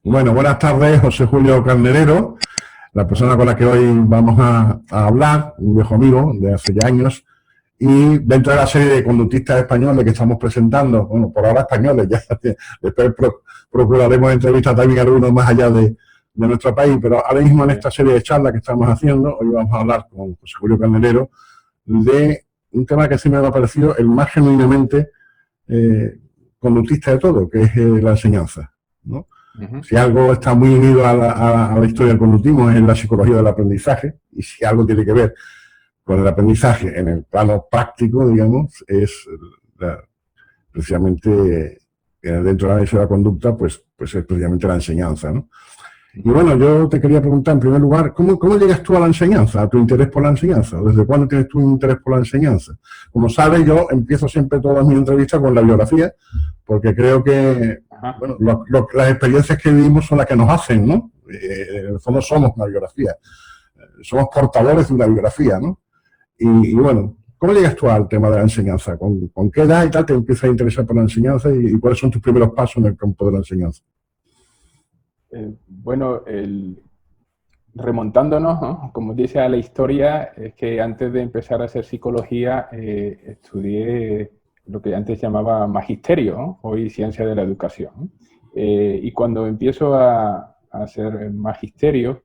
Bueno, buenas tardes, José Julio Carnerero, la persona con la que hoy vamos a hablar, un viejo amigo de hace ya años, y dentro de la serie de conductistas españoles que estamos presentando, bueno, por ahora españoles, ya después procuraremos entrevistar también a algunos más allá de nuestro país, pero ahora mismo en esta serie de charlas que estamos haciendo, hoy vamos a hablar con José Julio Carnerero de un tema que sí me ha parecido el más genuinamente conductista de todo, que es la enseñanza, ¿no? Si algo está muy unido a la historia del conductismo es la psicología del aprendizaje, y si algo tiene que ver con el aprendizaje en el plano práctico, digamos, es precisamente dentro de la análisis de la conducta, pues es precisamente la enseñanza, ¿no? Y bueno, yo te quería preguntar en primer lugar, ¿cómo llegas tú a la enseñanza, a tu interés por la enseñanza? ¿Desde cuándo tienes tú un interés por la enseñanza? Como sabes, yo empiezo siempre todas mis entrevistas con la biografía, porque creo que bueno, las experiencias que vivimos son las que nos hacen, ¿no? En el fondo somos una biografía, somos portadores de una biografía, ¿no? Y bueno, ¿cómo llegas tú al tema de la enseñanza? ¿Con qué edad y tal te empiezas a interesar por la enseñanza y cuáles son tus primeros pasos en el campo de la enseñanza? Bueno, remontándonos, ¿no? Como dice a la historia, es que antes de empezar a hacer psicología, estudié lo que antes llamaba magisterio, ¿no? Hoy ciencia de la educación. Y cuando empiezo a hacer magisterio,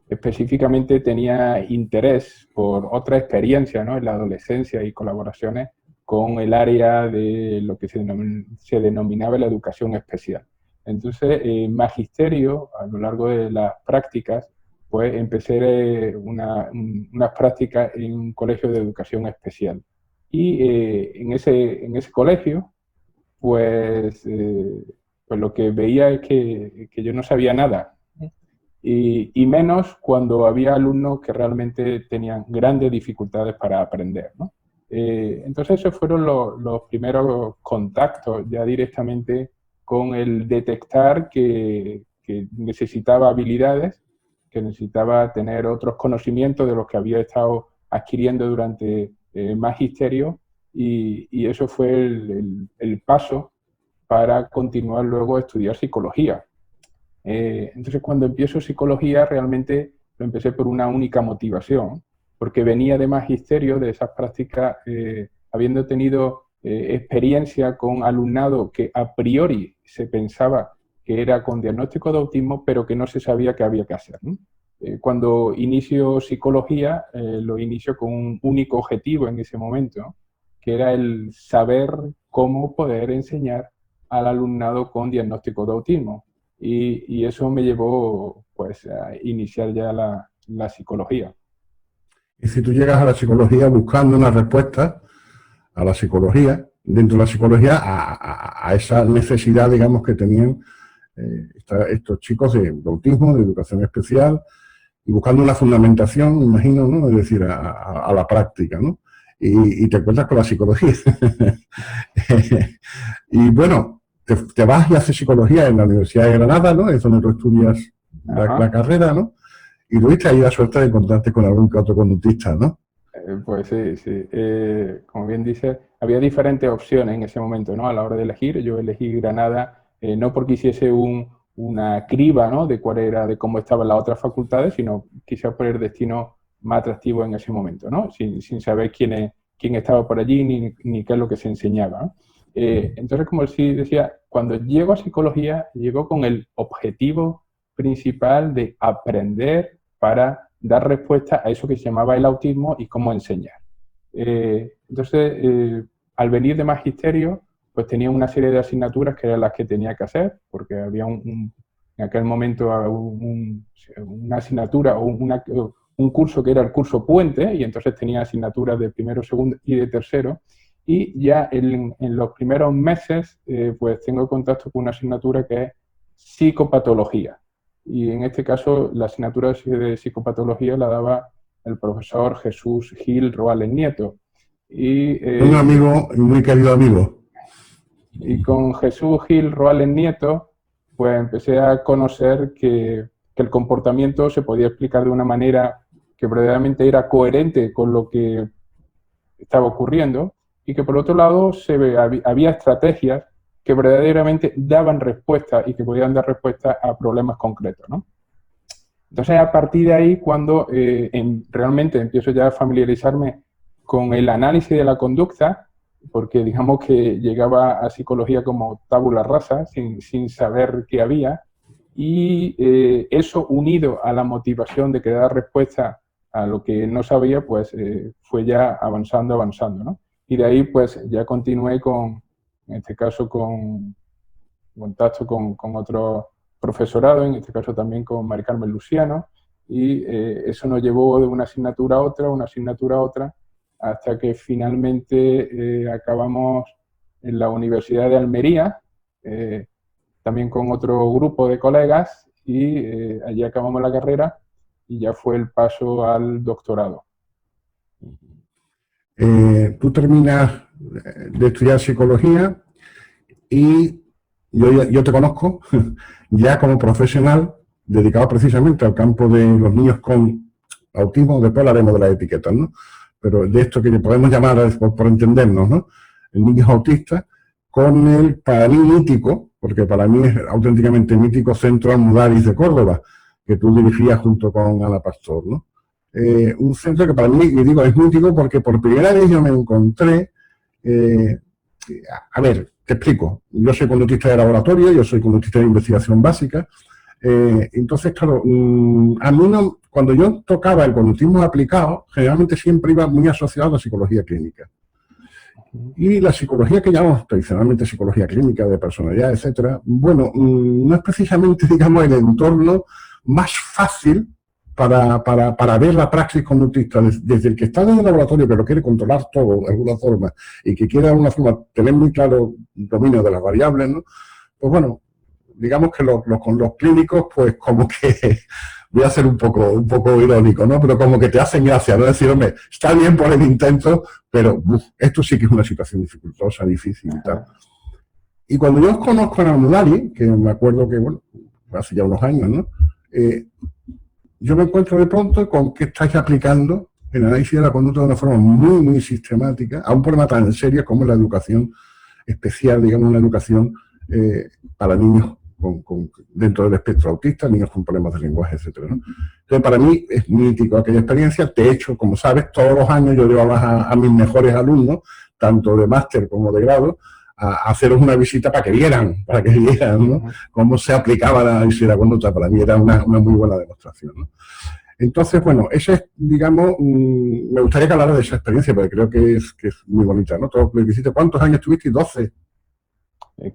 específicamente tenía interés por otra experiencia, ¿no? En la adolescencia y colaboraciones con el área de lo que se denominaba la educación especial. Entonces, magisterio, a lo largo de las prácticas, pues empecé unas prácticas en un colegio de educación especial. Y en ese colegio, pues, pues lo que veía es que yo no sabía nada. Y menos cuando había alumnos que realmente tenían grandes dificultades para aprender, ¿no? Entonces esos fueron los primeros contactos ya directamente con el detectar que necesitaba habilidades, que necesitaba tener otros conocimientos de los que había estado adquiriendo durante el magisterio, y eso fue el paso para continuar luego a estudiar psicología. Entonces, cuando empiezo psicología, realmente lo empecé por una única motivación, porque venía de magisterio, de esas prácticas, habiendo tenido experiencia con alumnado que a priori se pensaba que era con diagnóstico de autismo, pero que no se sabía qué había que hacer, ¿no? Cuando inicio psicología, lo inicio con un único objetivo en ese momento, ¿no? Que era el saber cómo poder enseñar al alumnado con diagnóstico de autismo. Y eso me llevó pues a iniciar ya la psicología. Y si tú llegas a la psicología buscando una respuesta a la psicología, dentro de la psicología, a esa necesidad, digamos, que tenían estos chicos de autismo, de educación especial, y buscando una fundamentación, me imagino, ¿no? Es decir, a la práctica, ¿no? Y te encuentras con la psicología. Y bueno, te vas y haces psicología en la Universidad de Granada, ¿no? Es donde tú estudias la carrera, ¿no? Y tuviste ahí la suerte de encontrarte con algún que otro conductista, ¿no? Pues sí, sí. Como bien dice, había diferentes opciones en ese momento, ¿no? A la hora de elegir, yo elegí Granada no porque hiciese una criba, ¿no? De cuál era, de cómo estaban las otras facultades, sino quizás por el destino más atractivo en ese momento, ¿no? Sin saber quién estaba por allí ni qué es lo que se enseñaba, ¿no? Entonces, como sí decía, cuando llego a psicología, llego con el objetivo principal de aprender para dar respuesta a eso que se llamaba el autismo y cómo enseñar. Entonces, al venir de magisterio, pues tenía una serie de asignaturas que eran las que tenía que hacer, porque había en aquel momento una asignatura o un curso que era el curso puente, y entonces tenía asignaturas de primero, segundo y de tercero, y ya en los primeros meses pues tengo contacto con una asignatura que es psicopatología. Y en este caso la asignatura de psicopatología la daba el profesor Jesús Gil Roales Nieto. Un amigo, muy querido amigo. Y con Jesús Gil Roales Nieto, pues empecé a conocer que el comportamiento se podía explicar de una manera que verdaderamente era coherente con lo que estaba ocurriendo, y que por otro lado había estrategias que verdaderamente daban respuesta y que podían dar respuesta a problemas concretos, ¿no? Entonces, a partir de ahí, cuando realmente empiezo ya a familiarizarme con el análisis de la conducta, porque digamos que llegaba a psicología como tabula rasa, sin saber qué había, y eso unido a la motivación de querer dar respuesta a lo que no sabía, pues fue ya avanzando, ¿no? Y de ahí, pues ya continué en este caso, con contacto con otros profesorado, en este caso también con Mari Carmen Luciano, y eso nos llevó de una asignatura a otra, hasta que finalmente acabamos en la Universidad de Almería, también con otro grupo de colegas, y allí acabamos la carrera y ya fue el paso al doctorado. Tú terminas de estudiar psicología y yo te conozco ya como profesional dedicado precisamente al campo de los niños con autismo. Después hablaremos de las etiquetas, ¿no? Pero de esto que podemos llamar, por entendernos, ¿no? El niño autistas, con el, para mí, mítico, porque para mí es auténticamente mítico, Centro Almudaris de Córdoba, que tú dirigías junto con Ana Pastor, ¿no? Un centro que para mí, y digo, es mítico porque por primera vez yo me encontré, a ver, te explico, yo soy conductista de laboratorio, yo soy conductista de investigación básica, entonces, claro, a mí no, cuando yo tocaba el conductismo aplicado, generalmente siempre iba muy asociado a la psicología clínica. Y la psicología que llamamos tradicionalmente psicología clínica, de personalidad, etcétera, bueno, no es precisamente, digamos, el entorno más fácil para ver la praxis conductista, desde el que está en el laboratorio, que lo quiere controlar todo de alguna forma, y que quiere de alguna forma tener muy claro el dominio de las variables, ¿no? Pues bueno, digamos que con los clínicos, pues como que, voy a ser un poco irónico, ¿no? Pero como que te hacen gracia, ¿no? Decir, hombre, está bien por el intento, pero esto sí que es una situación dificultosa, difícil y tal. Y cuando yo os conozco en Almudari, que me acuerdo que, bueno, hace ya unos años, ¿no? Yo me encuentro de pronto con que estáis aplicando el análisis de la conducta de una forma muy, muy sistemática a un problema tan serio como la educación especial, digamos, una educación para niños dentro del espectro autista, niños con problemas de lenguaje, etcétera, ¿no? Entonces, para mí es mítico aquella experiencia. De hecho, como sabes, todos los años yo llevaba a mis mejores alumnos, tanto de máster como de grado, a haceros una visita para que vieran, ¿no? Cómo se aplicaba la análisis de la conducta. Para mí era una muy buena demostración, ¿no? Entonces, bueno, ese es, digamos, me gustaría que hablara de esa experiencia, porque creo que es muy bonita, ¿no? Todo lo que hiciste. ¿Cuántos años tuviste? 12.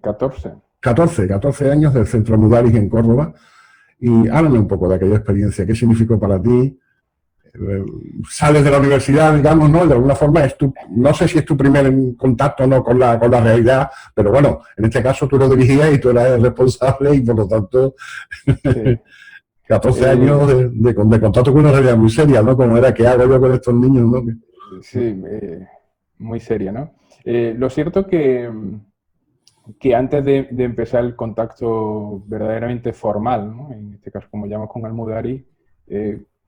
14. 14 años del Centro Almudaris en Córdoba. Y háblame un poco de aquella experiencia. ¿Qué significó para ti? Sales de la universidad, digamos, ¿no? De alguna forma, no sé si es tu primer contacto, ¿no?, con la realidad, pero bueno, en este caso tú lo dirigías y tú eras el responsable y por lo tanto, sí. 14 años de contacto con una realidad muy seria, ¿no? Como era, ¿qué hago yo con estos niños, no? Sí, muy seria, ¿no? Lo cierto que antes de empezar el contacto verdaderamente formal, ¿no?, en este caso como llamamos con Almudari,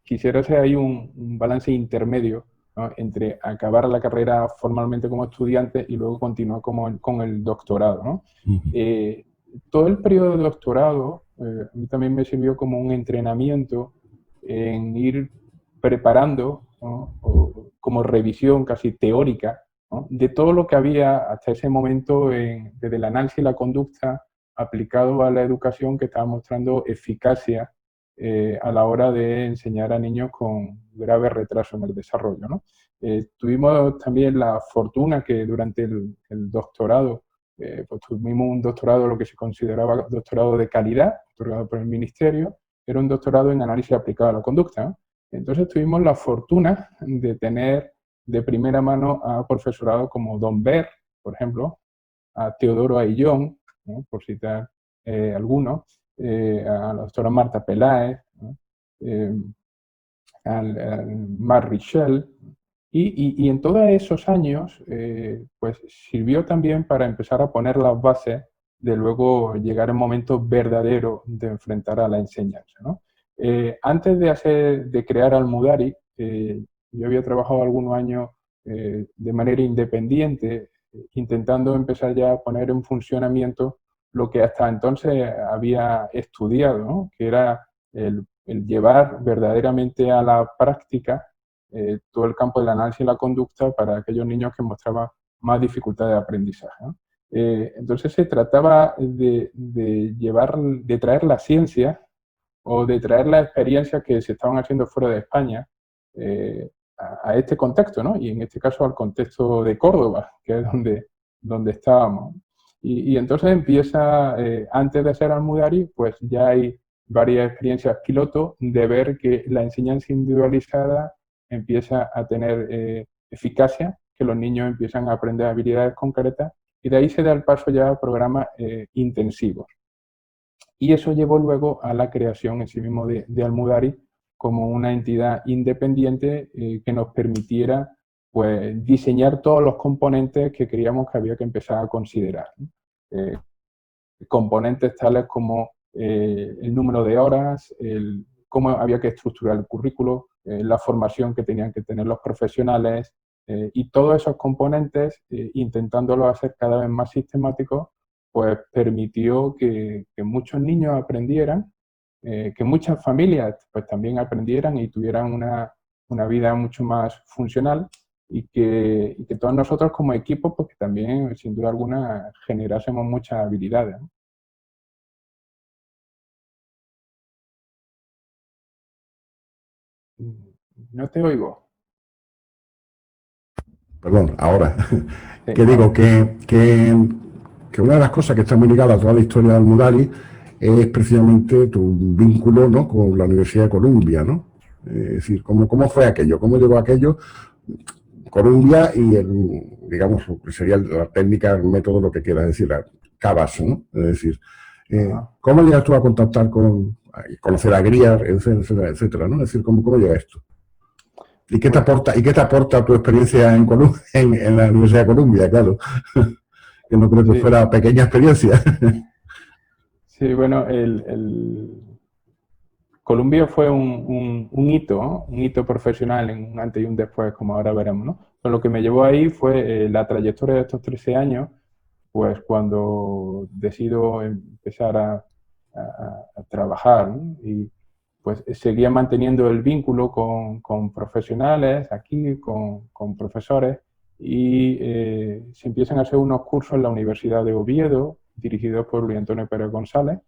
quisiera hacer ahí un balance intermedio, ¿no?, entre acabar la carrera formalmente como estudiante y luego continuar con el doctorado, ¿no? Todo el periodo de doctorado a mí también me sirvió como un entrenamiento en ir preparando, ¿no?, como revisión casi teórica, ¿no?, de todo lo que había hasta ese momento desde el análisis y la conducta aplicado a la educación, que estaba mostrando eficacia a la hora de enseñar a niños con grave retraso en el desarrollo, ¿no? Tuvimos también la fortuna que durante el doctorado, pues tuvimos un doctorado, lo que se consideraba doctorado de calidad, otorgado por el Ministerio, era un doctorado en análisis aplicado a la conducta, ¿no? Entonces tuvimos la fortuna de tener de primera mano a profesorado como Don Ber, por ejemplo, a Teodoro Ayllón, ¿no?, por citar algunos, a la doctora Marta Peláez, ¿no?, al Marc Richel, y en todos esos años pues sirvió también para empezar a poner las bases de luego llegar el momento verdadero de enfrentar a la enseñanza, ¿no? Antes de crear Almudari, yo había trabajado algunos años de manera independiente intentando empezar ya a poner en funcionamiento lo que hasta entonces había estudiado, ¿no? Que era el llevar verdaderamente a la práctica todo el campo del análisis y la conducta para aquellos niños que mostraban más dificultad de aprendizaje, ¿no? Entonces se trataba de traer la ciencia o de traer las experiencias que se estaban haciendo fuera de España a este contexto, ¿no? Y en este caso al contexto de Córdoba, que es donde estábamos. Y entonces empieza, antes de hacer Almudari, pues ya hay varias experiencias piloto de ver que la enseñanza individualizada empieza a tener eficacia, que los niños empiezan a aprender habilidades concretas, y de ahí se da el paso ya a programas intensivos. Y eso llevó luego a la creación en sí mismo de Almudari como una entidad independiente que nos permitiera pues, diseñar todos los componentes que creíamos que había que empezar a considerar, ¿no? Componentes tales como el número de horas, cómo había que estructurar el currículo, la formación que tenían que tener los profesionales, y todos esos componentes, intentándolo hacer cada vez más sistemáticos, pues permitió que muchos niños aprendieran, que muchas familias pues también aprendieran y tuvieran una vida mucho más funcional, y que todos nosotros como equipo pues que también sin duda alguna generásemos muchas habilidades, ¿no? No te oigo. Perdón, ahora. Sí, Que digo que una de las cosas que está muy ligada a toda la historia de Almudari es precisamente tu vínculo, ¿no?, con la Universidad de Columbia, ¿no? Es decir, ¿cómo fue aquello? ¿Cómo llegó aquello? Columbia y digamos, sería la técnica, el método, lo que quieras decir, la CABAS, ¿no? Es decir, ¿cómo llegas tú a contactar conocer a Grier, etcétera, etcétera, ¿no? Es decir, ¿cómo llega esto? ¿Y qué te aporta tu experiencia en la Universidad de Columbia? Claro, que no creo que fuera pequeña experiencia. Sí, bueno, Columbia fue un hito, ¿no? Un hito profesional, en un antes y un después, como ahora veremos, ¿no? Pero lo que me llevó ahí fue la trayectoria de estos 13 años, pues cuando decido empezar a trabajar, ¿no? Y pues seguía manteniendo el vínculo con profesionales aquí, con profesores, y se empiezan a hacer unos cursos en la Universidad de Oviedo, dirigidos por Luis Antonio Pérez González.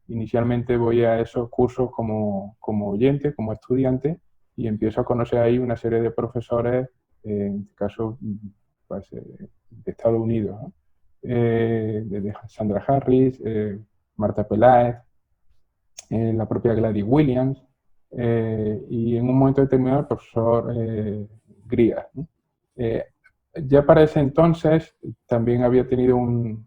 Inicialmente voy a esos cursos como oyente, como estudiante, y empiezo a conocer ahí una serie de profesores, en este caso pues, de Estados Unidos, ¿no? De Sandra Harris, Marta Peláez, la propia Gladys Williams, y en un momento determinado el profesor Grier, ¿no? Ya para ese entonces también había tenido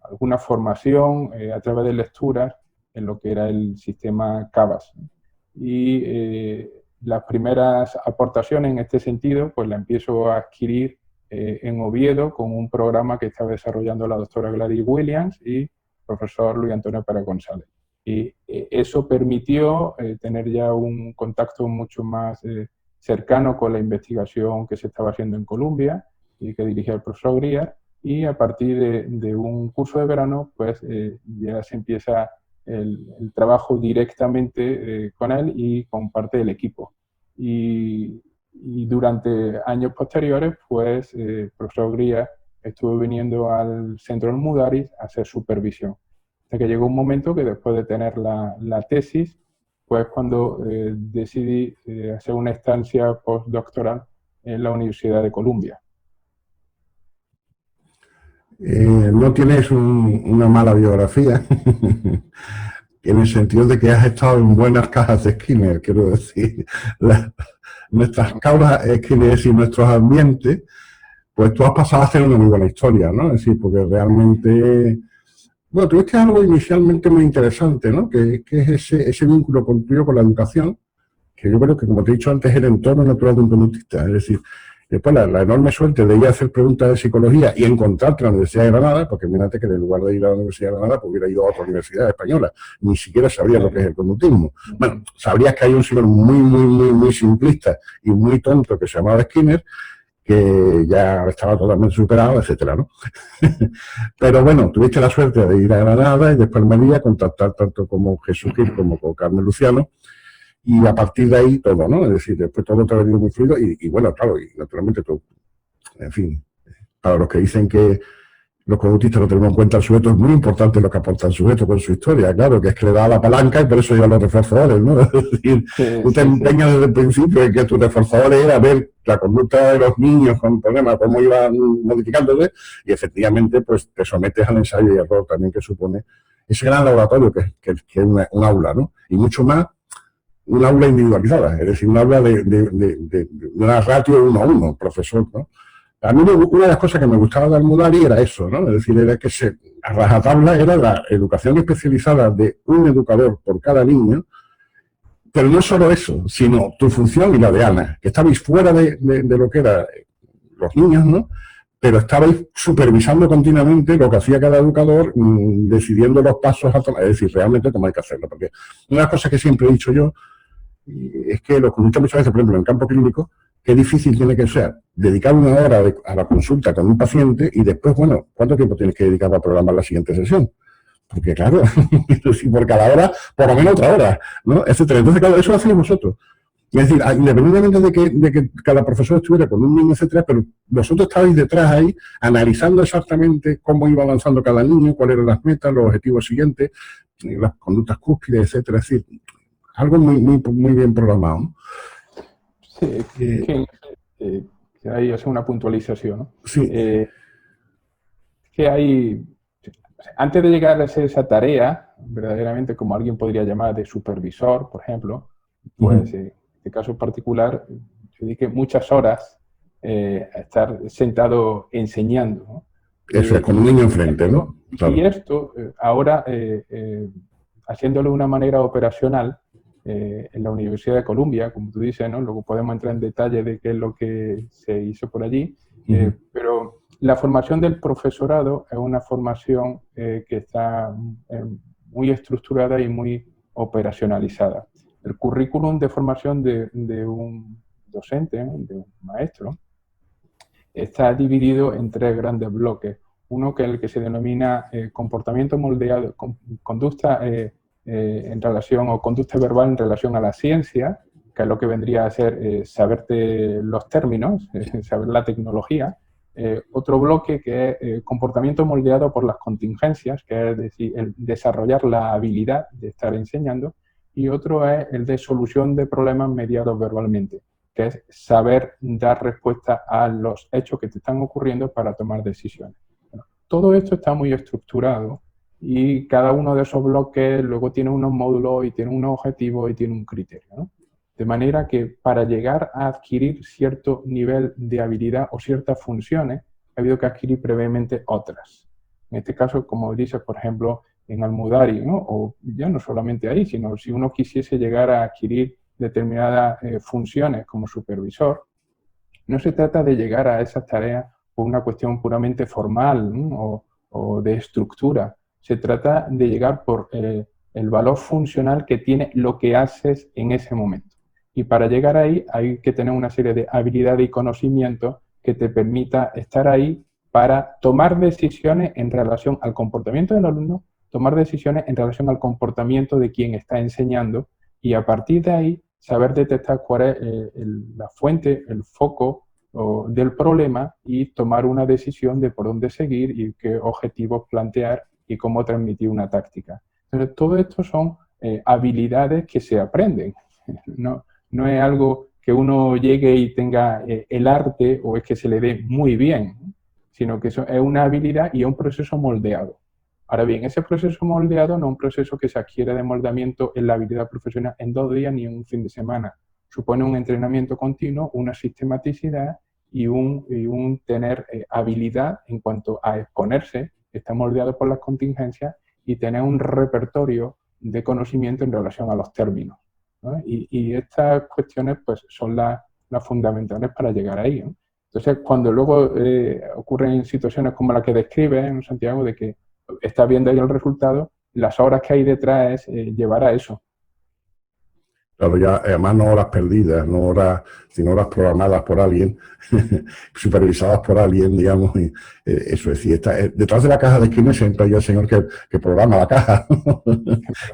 alguna formación a través de lecturas en lo que era el sistema CABAS, ¿no? Y las primeras aportaciones en este sentido pues la empiezo a adquirir en Oviedo con un programa que estaba desarrollando la doctora Gladys Williams y el profesor Luis Antonio Pérez González. Y eso permitió tener ya un contacto mucho más cercano con la investigación que se estaba haciendo en Columbia y que dirigía el profesor Grier, y a partir de un curso de verano pues ya se empieza el trabajo directamente con él y con parte del equipo. Y durante años posteriores pues el profesor Grier estuvo viniendo al Centro Almudari a hacer supervisión. Hasta que llegó un momento que después de tener la tesis, pues cuando decidí hacer una estancia postdoctoral en la Universidad de Columbia. No tienes una mala biografía, en el sentido de que has estado en buenas cajas de Skinner, quiero decir. Nuestras cajas Skinner y nuestros ambientes, pues tú has pasado a hacer una muy buena historia, ¿no? Es decir, porque realmente... Bueno, tuviste algo inicialmente muy interesante, ¿no? Que es ese vínculo tuyo con la educación, que yo creo que, como te he dicho antes, es el entorno natural de un conductista. Es decir, después la enorme suerte de ir a hacer preguntas de psicología y encontrarte en la Universidad de Granada, porque mírate que en lugar de ir a la Universidad de Granada, pues hubiera ido a otra universidad española. Ni siquiera sabrías lo que es el conductismo. Bueno, sabrías que hay un señor muy simplista y muy tonto que se llamaba Skinner, que ya estaba totalmente superado, etcétera, ¿no? Pero bueno, tuviste la suerte de ir a Granada y después me Almería, contactar tanto como Jesús Gil como con Carmen Luciano, y a partir de ahí todo, ¿no? Es decir, después todo te ha venido muy fluido y bueno, claro, y naturalmente tú, en fin, para los que dicen que los conductistas no tenemos en cuenta el sujeto, es muy importante lo que aporta el sujeto con su historia, claro, que es que le da la palanca y por eso llevan los reforzadores, ¿no? Es decir, tú te empeñas desde el principio en que tus reforzadores era ver la conducta de los niños con problemas, cómo iban modificándose, y efectivamente, pues te sometes al ensayo y error también que supone ese gran laboratorio que es un aula, ¿no? Y mucho más, un aula individualizada, es decir, un aula de una ratio 1-1, profesor, ¿no? A mí una de las cosas que me gustaba de Almudari era eso, ¿no? Es decir, era que a rajatabla era la educación especializada de un educador por cada niño, pero no solo eso, sino tu función y la de Ana, que estabais fuera de lo que eran los niños, ¿no? Pero estabais supervisando continuamente lo que hacía cada educador, decidiendo los pasos a tomar, es decir, realmente cómo hay que hacerlo. Porque una de las cosas que siempre he dicho yo es que los conductistas muchas veces, por ejemplo, en el campo clínico, qué difícil tiene que ser dedicar una hora a la consulta con un paciente y después, bueno, ¿cuánto tiempo tienes que dedicar para programar la siguiente sesión? Porque claro, por cada hora, por lo menos otra hora, ¿no? Etcétera. Entonces, claro, eso lo hacéis vosotros. Es decir, independientemente de que cada profesor estuviera con un niño, etcétera, pero vosotros estabais detrás ahí, analizando exactamente cómo iba avanzando cada niño, cuáles eran las metas, los objetivos siguientes, las conductas cúspides, etcétera. Es decir, algo muy bien programado, ¿no? Sí, que hay una puntualización, ¿no? Sí. Que hay, antes de llegar a hacer esa tarea, verdaderamente como alguien podría llamar de supervisor, por ejemplo, pues en este caso particular, yo dediqué muchas horas a estar sentado enseñando, ¿no? Eso es, con un niño enfrente, ¿no? Claro. Y esto, ahora, haciéndolo de una manera operacional, en la Universidad de Columbia, como tú dices, ¿no? Luego podemos entrar en detalle de qué es lo que se hizo por allí, pero la formación del profesorado es una formación que está muy estructurada y muy operacionalizada. El currículum de formación de un docente, de un maestro, está dividido en 3 grandes bloques. Uno que es el que se denomina comportamiento moldeado, conducta en relación, o conducta verbal en relación a la ciencia, que es lo que vendría a ser saberte los términos, saber la tecnología. Otro bloque que es comportamiento moldeado por las contingencias, que es decir, el desarrollar la habilidad de estar enseñando. Y otro es el de solución de problemas mediados verbalmente, que es saber dar respuesta a los hechos que te están ocurriendo para tomar decisiones. Bueno, todo esto está muy estructurado y cada uno de esos bloques luego tiene unos módulos y tiene unos objetivos y tiene un criterio, ¿no? De manera que para llegar a adquirir cierto nivel de habilidad o ciertas funciones, ha habido que adquirir previamente otras. En este caso, como dices, por ejemplo, en Almudari, ¿no? O ya no solamente ahí, sino si uno quisiese llegar a adquirir determinadas funciones como supervisor, no se trata de llegar a esas tareas por una cuestión puramente formal, ¿no? o de estructura. Se trata de llegar por el valor funcional que tiene lo que haces en ese momento. Y para llegar ahí hay que tener una serie de habilidades y conocimientos que te permita estar ahí para tomar decisiones en relación al comportamiento del alumno, tomar decisiones en relación al comportamiento de quien está enseñando y a partir de ahí saber detectar cuál es la fuente, el foco del problema y tomar una decisión de por dónde seguir y qué objetivos plantear y cómo transmitir una táctica. Entonces, todo esto son habilidades que se aprenden. No es algo que uno llegue y tenga el arte o es que se le dé muy bien, sino que eso es una habilidad y es un proceso moldeado. Ahora bien, ese proceso moldeado no es un proceso que se adquiere de moldamiento en la habilidad profesional en 2 días ni en un fin de semana. Supone un entrenamiento continuo, una sistematicidad y un tener habilidad en cuanto a exponerse, está moldeado por las contingencias, y tener un repertorio de conocimiento en relación a los términos, ¿no? Y estas cuestiones pues, son las fundamentales para llegar ahí, ¿no? Entonces, cuando luego ocurren situaciones como la que describe en Santiago, de que está viendo ahí el resultado, las horas que hay detrás es llevar a eso. Claro, ya, además no horas perdidas, no horas, sino horas programadas por alguien, supervisadas por alguien, digamos, y eso es decir, detrás de la caja de escribir siempre hay el señor que programa la caja,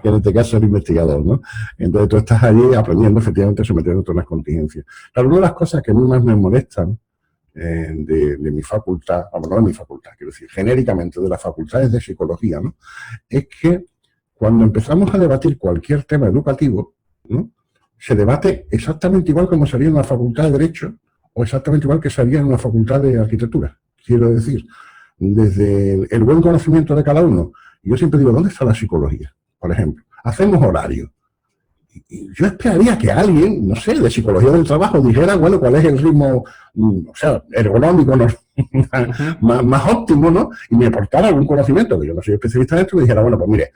que en este caso es el investigador, ¿no? Entonces tú estás allí aprendiendo, efectivamente, sometiéndote a unas contingencias. Claro, una de las cosas que a mí más me molestan de mi facultad, vamos, no de mi facultad, quiero decir, genéricamente de las facultades de psicología, ¿no? Es que cuando empezamos a debatir cualquier tema educativo, ¿no? Se debate exactamente igual como sería en una facultad de Derecho o exactamente igual que sería en una facultad de Arquitectura. Quiero decir, desde el buen conocimiento de cada uno. Yo siempre digo, ¿dónde está la psicología? Por ejemplo, hacemos horario. Y yo esperaría que alguien, no sé, de psicología del trabajo dijera, bueno, cuál es el ritmo, o sea, ergonómico, ¿no? más óptimo, ¿no? Y me aportara algún conocimiento, que yo no soy especialista en esto, y me dijera, bueno, pues mire,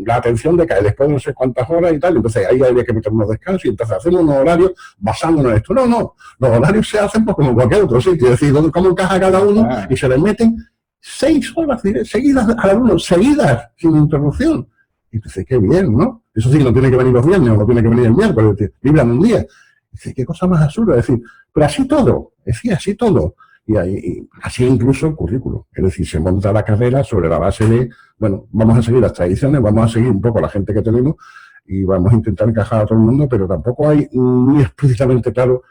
la atención decae después de no sé cuántas horas y tal, entonces ahí habría que meter unos descansos y entonces hacemos unos horarios basándonos en esto. No, no, los horarios se hacen pues, como en cualquier otro sitio, es decir, cómo encaja cada uno y se les meten 6 horas seguidas al alumno, seguidas, sin interrupción. Y entonces, qué bien, ¿no? Eso sí, no tiene que venir los viernes o no tiene que venir el miércoles, libran un día. Dice, qué cosa más absurda. Es decir, pero así todo, es decir, así todo. Y así incluso el currículo. Es decir, se monta la carrera sobre la base de, bueno, vamos a seguir las tradiciones, vamos a seguir un poco la gente que tenemos y vamos a intentar encajar a todo el mundo, pero tampoco hay muy explícitamente claro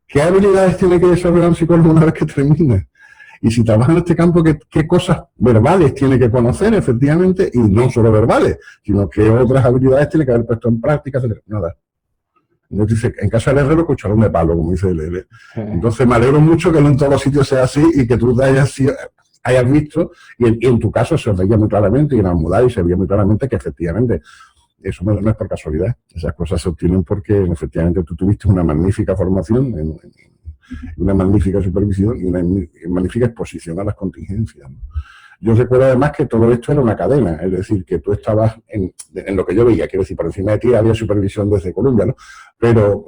qué habilidades tiene que desarrollar un psicólogo una vez que termine. Y si trabaja en este campo, ¿qué cosas verbales tiene que conocer, efectivamente? Y no solo verbales, sino que otras habilidades tiene que haber puesto en práctica. Nada. Entonces dice, en casa del herrero, cucharón de palo, como dice el. Entonces me alegro mucho que no en todos los sitios sea así y que tú hayas visto, y en tu caso se veía muy claramente, y en Almudá se veía muy claramente que efectivamente eso no es por casualidad. Esas cosas se obtienen porque efectivamente tú tuviste una magnífica formación, una magnífica supervisión y una magnífica exposición a las contingencias, ¿no? Yo recuerdo además que todo esto era una cadena, es decir, que tú estabas en lo que yo veía, quiero decir, por encima de ti había supervisión desde Colombia, ¿no? Pero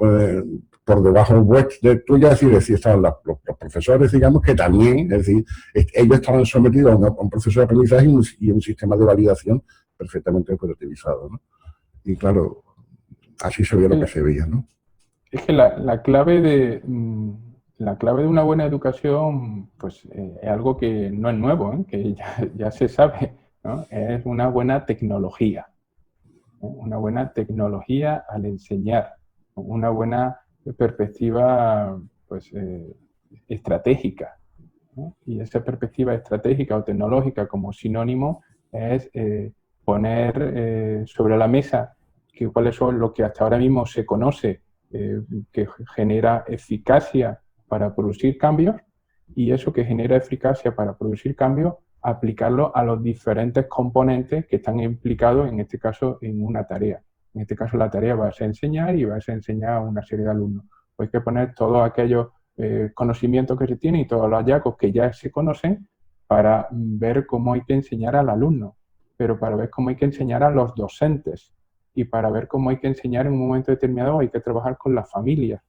por debajo de tuya, es decir, estaban los profesores, digamos, que también, es decir, ellos estaban sometidos a un proceso de aprendizaje y un sistema de validación perfectamente operativizado, ¿no? Y claro, así se veía lo que se veía, ¿no? Es que la clave de una buena educación, pues es algo que no es nuevo, ¿eh? Que ya se sabe, ¿no? Es una buena tecnología, ¿no? Una buena tecnología al enseñar, ¿no? Una buena perspectiva, pues, estratégica, ¿no? Y esa perspectiva estratégica o tecnológica como sinónimo es poner sobre la mesa cuáles son lo que hasta ahora mismo se conoce que genera eficacia para producir cambios, y eso que genera eficacia para producir cambios, aplicarlo a los diferentes componentes que están implicados, en este caso, en una tarea. En este caso, la tarea va a ser enseñar y va a ser enseñar a una serie de alumnos. Pues hay que poner todos aquellos conocimientos que se tienen y todos los hallazgos que ya se conocen para ver cómo hay que enseñar al alumno, pero para ver cómo hay que enseñar a los docentes, y para ver cómo hay que enseñar en un momento determinado hay que trabajar con las familias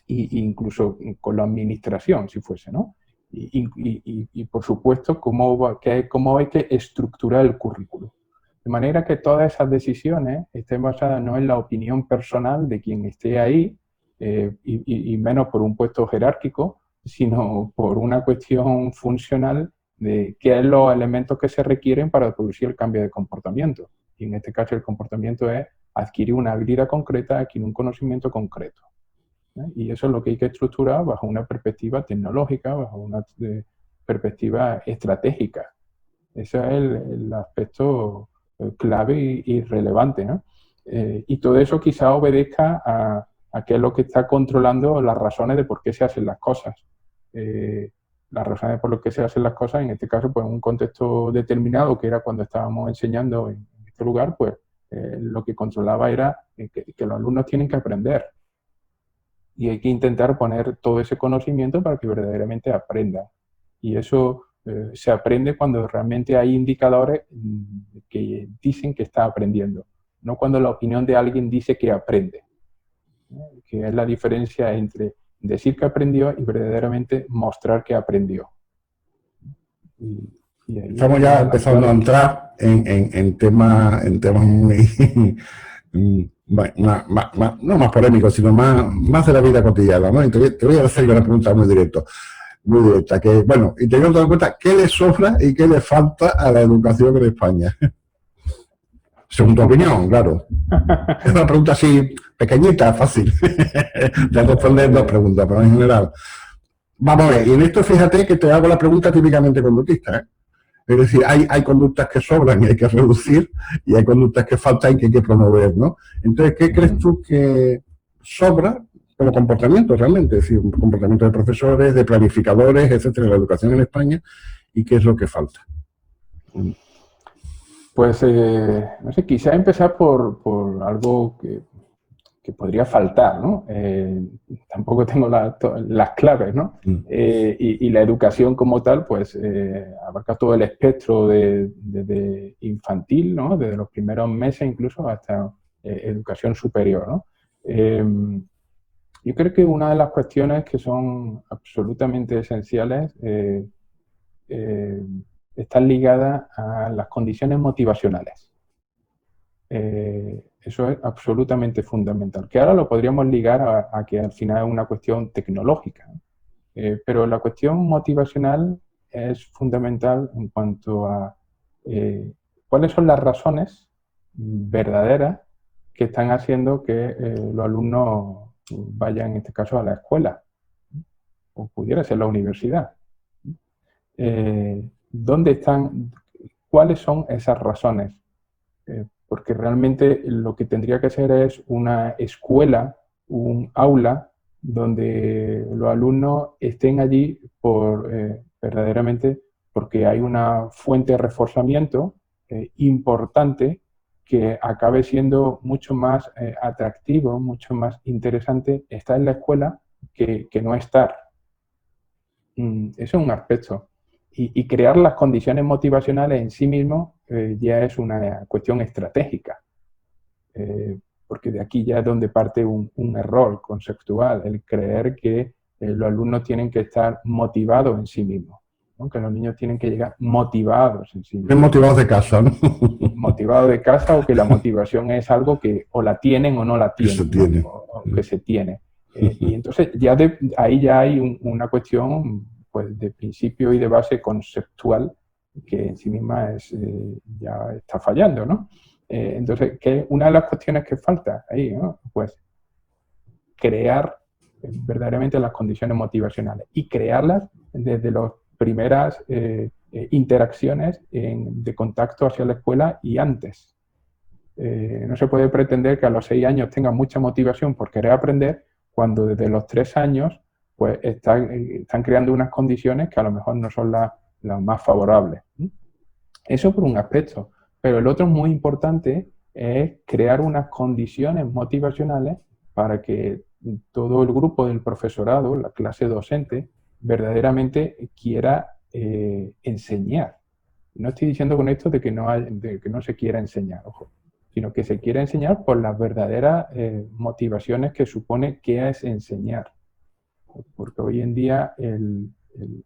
e incluso con la administración, si fuese, ¿no? Y por supuesto, cómo hay que estructurar el currículo. De manera que todas esas decisiones estén basadas no en la opinión personal de quien esté ahí, y menos por un puesto jerárquico, sino por una cuestión funcional de qué son los elementos que se requieren para producir el cambio de comportamiento. Y en este caso el comportamiento es adquirir una habilidad concreta, adquirir un conocimiento concreto, ¿eh? Y eso es lo que hay que estructurar bajo una perspectiva tecnológica, bajo una perspectiva estratégica. Ese es el aspecto clave y relevante, ¿no? Y todo eso quizá obedezca a qué es lo que está controlando las razones de por qué se hacen las cosas. Las razones por las que se hacen las cosas, en este caso, pues en un contexto determinado, que era cuando estábamos enseñando en este lugar, pues lo que controlaba era que los alumnos tienen que aprender. Y hay que intentar poner todo ese conocimiento para que verdaderamente aprendan. Y eso se aprende cuando realmente hay indicadores que dicen que está aprendiendo, no cuando la opinión de alguien dice que aprende, ¿no? Que es la diferencia entre decir que aprendió y verdaderamente mostrar que aprendió. Y estamos ya empezando a entrar en temas muy no más polémico, sino más de la vida cotidiana, ¿no? Y te voy a hacer una pregunta muy directa, que, bueno, y teniendo en cuenta qué le sobra y qué le falta a la educación en España. Según tu opinión, claro. Es una pregunta así, pequeñita, fácil, de responder dos preguntas, pero en general. Vamos a ver, y en esto fíjate que te hago la pregunta típicamente conductista, ¿eh? Es decir, hay conductas que sobran y hay que reducir, y hay conductas que faltan y que hay que promover, ¿no? Entonces, ¿qué crees tú que sobra como comportamiento realmente? Es decir, un comportamiento de profesores, de planificadores, etcétera, en la educación en España, y qué es lo que falta. Pues, no sé, quizá empezar por algo que podría faltar, ¿no? Tampoco tengo las claves, ¿no? Y la educación como tal, pues, abarca todo el espectro desde infantil, ¿no? Desde los primeros meses incluso hasta educación superior, ¿no? Yo creo que una de las cuestiones que son absolutamente esenciales están ligadas a las condiciones motivacionales. Eso es absolutamente fundamental. Que ahora lo podríamos ligar a que al final es una cuestión tecnológica. Pero la cuestión motivacional es fundamental en cuanto a cuáles son las razones verdaderas que están haciendo que los alumnos vayan, en este caso, a la escuela, o pudiera ser la universidad. ¿Dónde están? ¿Cuáles son esas razones? Porque realmente lo que tendría que ser es una escuela, un aula, donde los alumnos estén allí verdaderamente porque hay una fuente de reforzamiento importante que acabe siendo mucho más atractivo, mucho más interesante estar en la escuela que no estar. Eso es un aspecto. Y crear las condiciones motivacionales en sí mismo ya es una cuestión estratégica. Porque de aquí ya es donde parte un error conceptual, el creer que los alumnos tienen que estar motivados en sí mismos, ¿no? Que los niños tienen que llegar motivados en sí mismos. Motivados de casa, ¿no? Motivados de casa, o que la motivación es algo que o la tienen o no la tienen, que se tiene. ¿no? O que se tiene. Y entonces ya ahí ya hay una cuestión, pues, de principio y de base conceptual que en sí misma ya está fallando, ¿no? Entonces, una de las cuestiones que falta ahí, ¿no? Pues crear verdaderamente las condiciones motivacionales y crearlas desde las primeras interacciones de contacto hacia la escuela y antes. No se puede pretender que a los 6 años tengan mucha motivación por querer aprender cuando desde los 3 años pues están creando unas condiciones que a lo mejor no son las más favorables. Eso por un aspecto. Pero el otro muy importante es crear unas condiciones motivacionales para que todo el grupo del profesorado, la clase docente, verdaderamente quiera enseñar. No estoy diciendo con esto de que no se quiera enseñar, ojo, sino que se quiera enseñar por las verdaderas motivaciones que supone que es enseñar. Porque hoy en día el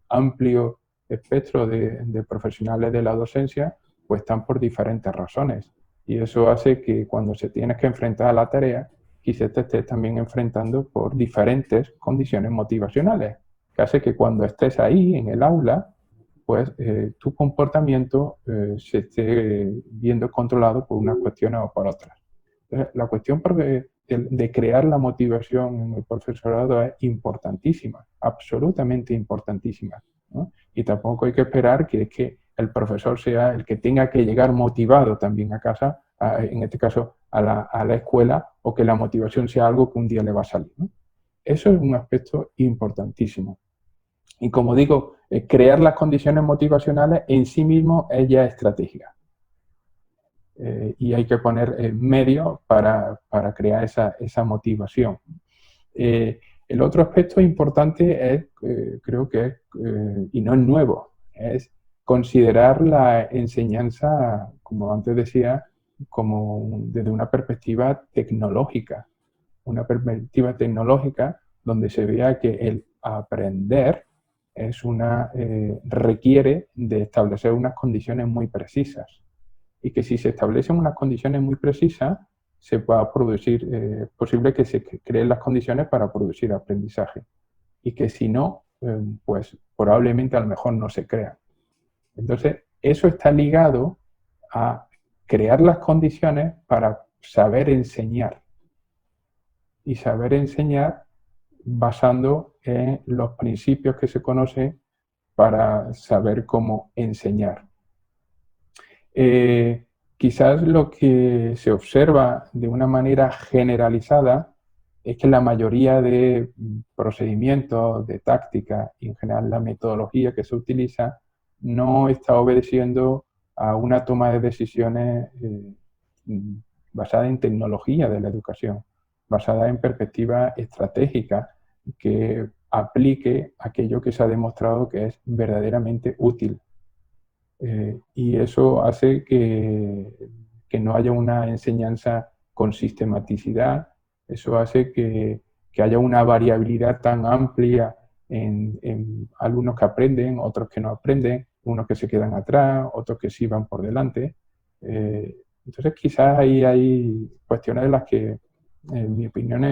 amplio espectro de profesionales de la docencia pues están por diferentes razones. Y eso hace que cuando se tienes que enfrentar a la tarea, quizás te estés también enfrentando por diferentes condiciones motivacionales, que hace que cuando estés ahí en el aula, pues tu comportamiento se esté viendo controlado por unas cuestiones o por otras. Entonces, la cuestión de crear la motivación en el profesorado es importantísima, absolutamente importantísima, ¿no? Y tampoco hay que esperar que el profesor sea el que tenga que llegar motivado también a casa, en este caso a la escuela, o que la motivación sea algo que un día le va a salir, ¿no? Eso es un aspecto importantísimo. Y como digo, crear las condiciones motivacionales en sí mismo es ya estratégica. Y hay que poner medios para crear esa motivación. El otro aspecto importante es, creo que es, y no es nuevo, es considerar la enseñanza, como antes decía, como desde una perspectiva tecnológica. Una perspectiva tecnológica donde se vea que el aprender requiere de establecer unas condiciones muy precisas. Y que si se establecen unas condiciones muy precisas, se pueda producir, posible que se creen las condiciones para producir aprendizaje. Y que si no, pues probablemente a lo mejor no se crea. Entonces, eso está ligado a crear las condiciones para saber enseñar. Y saber enseñar basando en los principios que se conocen para saber cómo enseñar. Quizás lo que se observa de una manera generalizada es que la mayoría de procedimientos, de tácticas y en general la metodología que se utiliza no está obedeciendo a una toma de decisiones basada en tecnología de la educación, basada en perspectiva estratégica que aplique aquello que se ha demostrado que es verdaderamente útil. Y eso hace que no haya una enseñanza con sistematicidad, eso hace que haya una variabilidad tan amplia en alumnos que aprenden, otros que no aprenden, unos que se quedan atrás, otros que sí van por delante. Entonces quizás ahí hay cuestiones de las que, en mi opinión,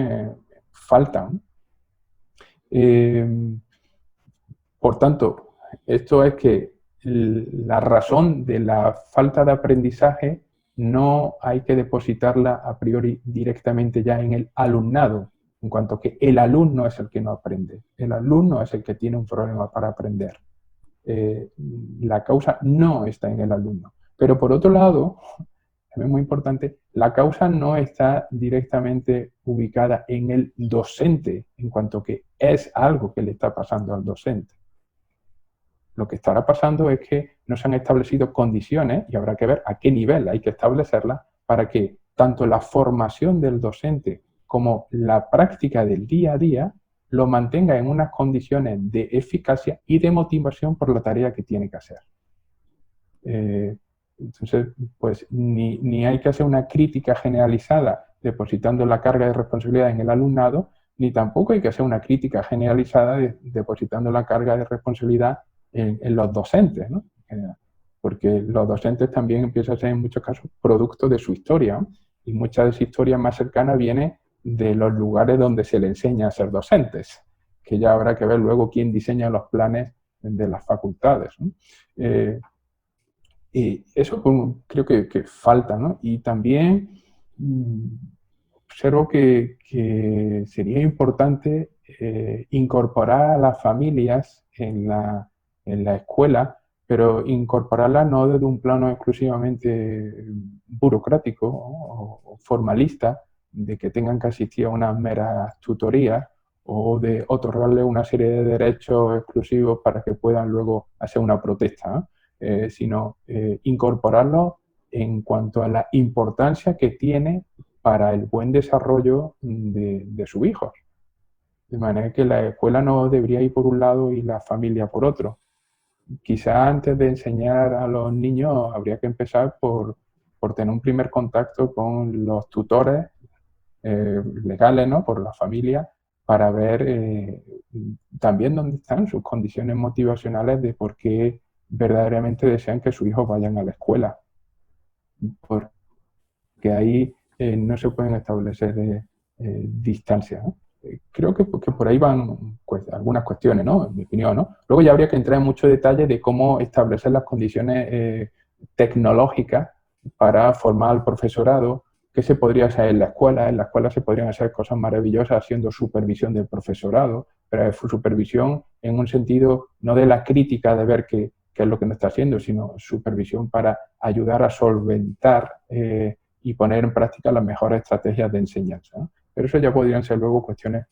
faltan. Por tanto, esto es que la razón de la falta de aprendizaje no hay que depositarla a priori directamente ya en el alumnado, en cuanto que el alumno es el que no aprende, el alumno es el que tiene un problema para aprender. La causa no está en el alumno. Pero por otro lado, es muy importante, la causa no está directamente ubicada en el docente, en cuanto que es algo que le está pasando al docente. Lo que estará pasando es que no se han establecido condiciones, y habrá que ver a qué nivel hay que establecerlas, para que tanto la formación del docente como la práctica del día a día lo mantenga en unas condiciones de eficacia y de motivación por la tarea que tiene que hacer. Entonces, pues ni hay que hacer una crítica generalizada depositando la carga de responsabilidad en el alumnado, ni tampoco hay que hacer una crítica generalizada depositando la carga de responsabilidad en los docentes, ¿no? Porque los docentes también empiezan a ser en muchos casos producto de su historia, ¿no? Y mucha de esa historia más cercana viene de los lugares donde se le enseña a ser docentes, que ya habrá que ver luego quién diseña los planes de las facultades, ¿no? Y eso creo que falta, ¿no? Y también observo que sería importante incorporar a las familias en la escuela, pero incorporarla no desde un plano exclusivamente burocrático o formalista, de que tengan que asistir a unas meras tutorías o de otorgarle una serie de derechos exclusivos para que puedan luego hacer una protesta, ¿no? Sino incorporarlo en cuanto a la importancia que tiene para el buen desarrollo de sus hijos. De manera que la escuela no debería ir por un lado y la familia por otro. Quizá antes de enseñar a los niños habría que empezar por tener un primer contacto con los tutores legales, ¿no? Por la familia, para ver también dónde están sus condiciones motivacionales de por qué verdaderamente desean que sus hijos vayan a la escuela. Porque ahí no se pueden establecer distancias, ¿no? Creo que por ahí van pues, algunas cuestiones, ¿no? En mi opinión, ¿no? Luego ya habría que entrar en mucho detalle de cómo establecer las condiciones tecnológicas para formar al profesorado, qué se podría hacer en la escuela. En la escuela se podrían hacer cosas maravillosas haciendo supervisión del profesorado, pero supervisión en un sentido no de la crítica de ver qué es lo que no está haciendo, sino supervisión para ayudar a solventar y poner en práctica las mejores estrategias de enseñanza, ¿no? Pero eso ya podrían ser luego cuestiones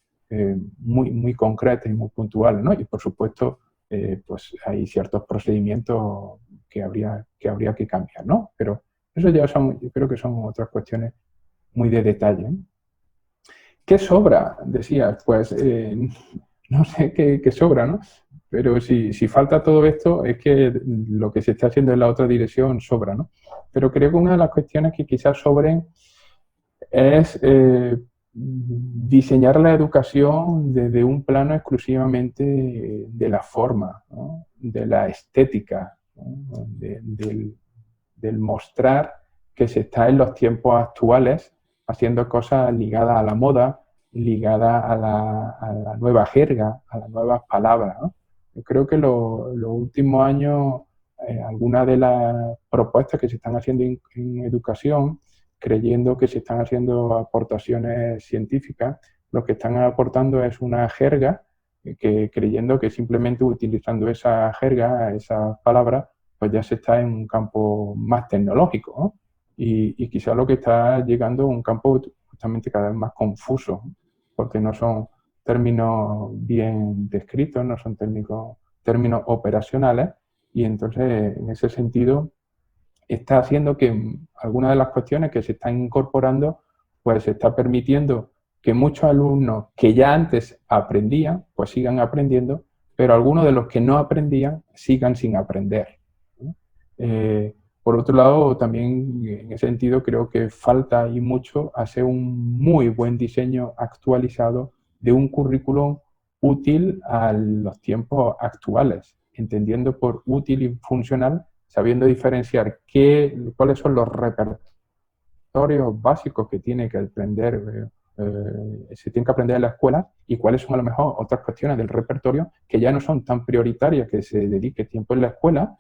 muy concretas y muy puntuales, ¿no? Y por supuesto, pues hay ciertos procedimientos que habría que cambiar, ¿no? Pero eso ya yo creo que son otras cuestiones muy de detalle, ¿no? ¿Qué sobra? Decía, pues no sé qué sobra, ¿no? Pero si falta todo esto, es que lo que se está haciendo en la otra dirección sobra, ¿no? Pero creo que una de las cuestiones que quizás sobren es diseñar la educación desde un plano exclusivamente de la forma, ¿no? De la estética, ¿no? del mostrar que se está en los tiempos actuales haciendo cosas ligadas a la moda, ligadas a la nueva jerga, a las nuevas palabras, ¿no? Yo creo que los últimos años, algunas de las propuestas que se están haciendo en educación, creyendo que se están haciendo aportaciones científicas, lo que están aportando es una jerga, que creyendo que simplemente utilizando esa jerga, esas palabras, pues ya se está en un campo más tecnológico, ¿no? Y quizá lo que está llegando a un campo justamente cada vez más confuso, ¿no? Porque no son términos bien descritos, no son términos operacionales, y entonces en ese sentido está haciendo que algunas de las cuestiones que se están incorporando, pues se está permitiendo que muchos alumnos que ya antes aprendían, pues sigan aprendiendo, pero algunos de los que no aprendían sigan sin aprender, ¿no? Por otro lado, también en ese sentido creo que falta y mucho hacer un muy buen diseño actualizado de un currículum útil a los tiempos actuales, entendiendo por útil y funcional, sabiendo diferenciar cuáles son los repertorios básicos que tiene que aprender, se tiene que aprender en la escuela, y cuáles son a lo mejor otras cuestiones del repertorio que ya no son tan prioritarias que se dedique tiempo en la escuela,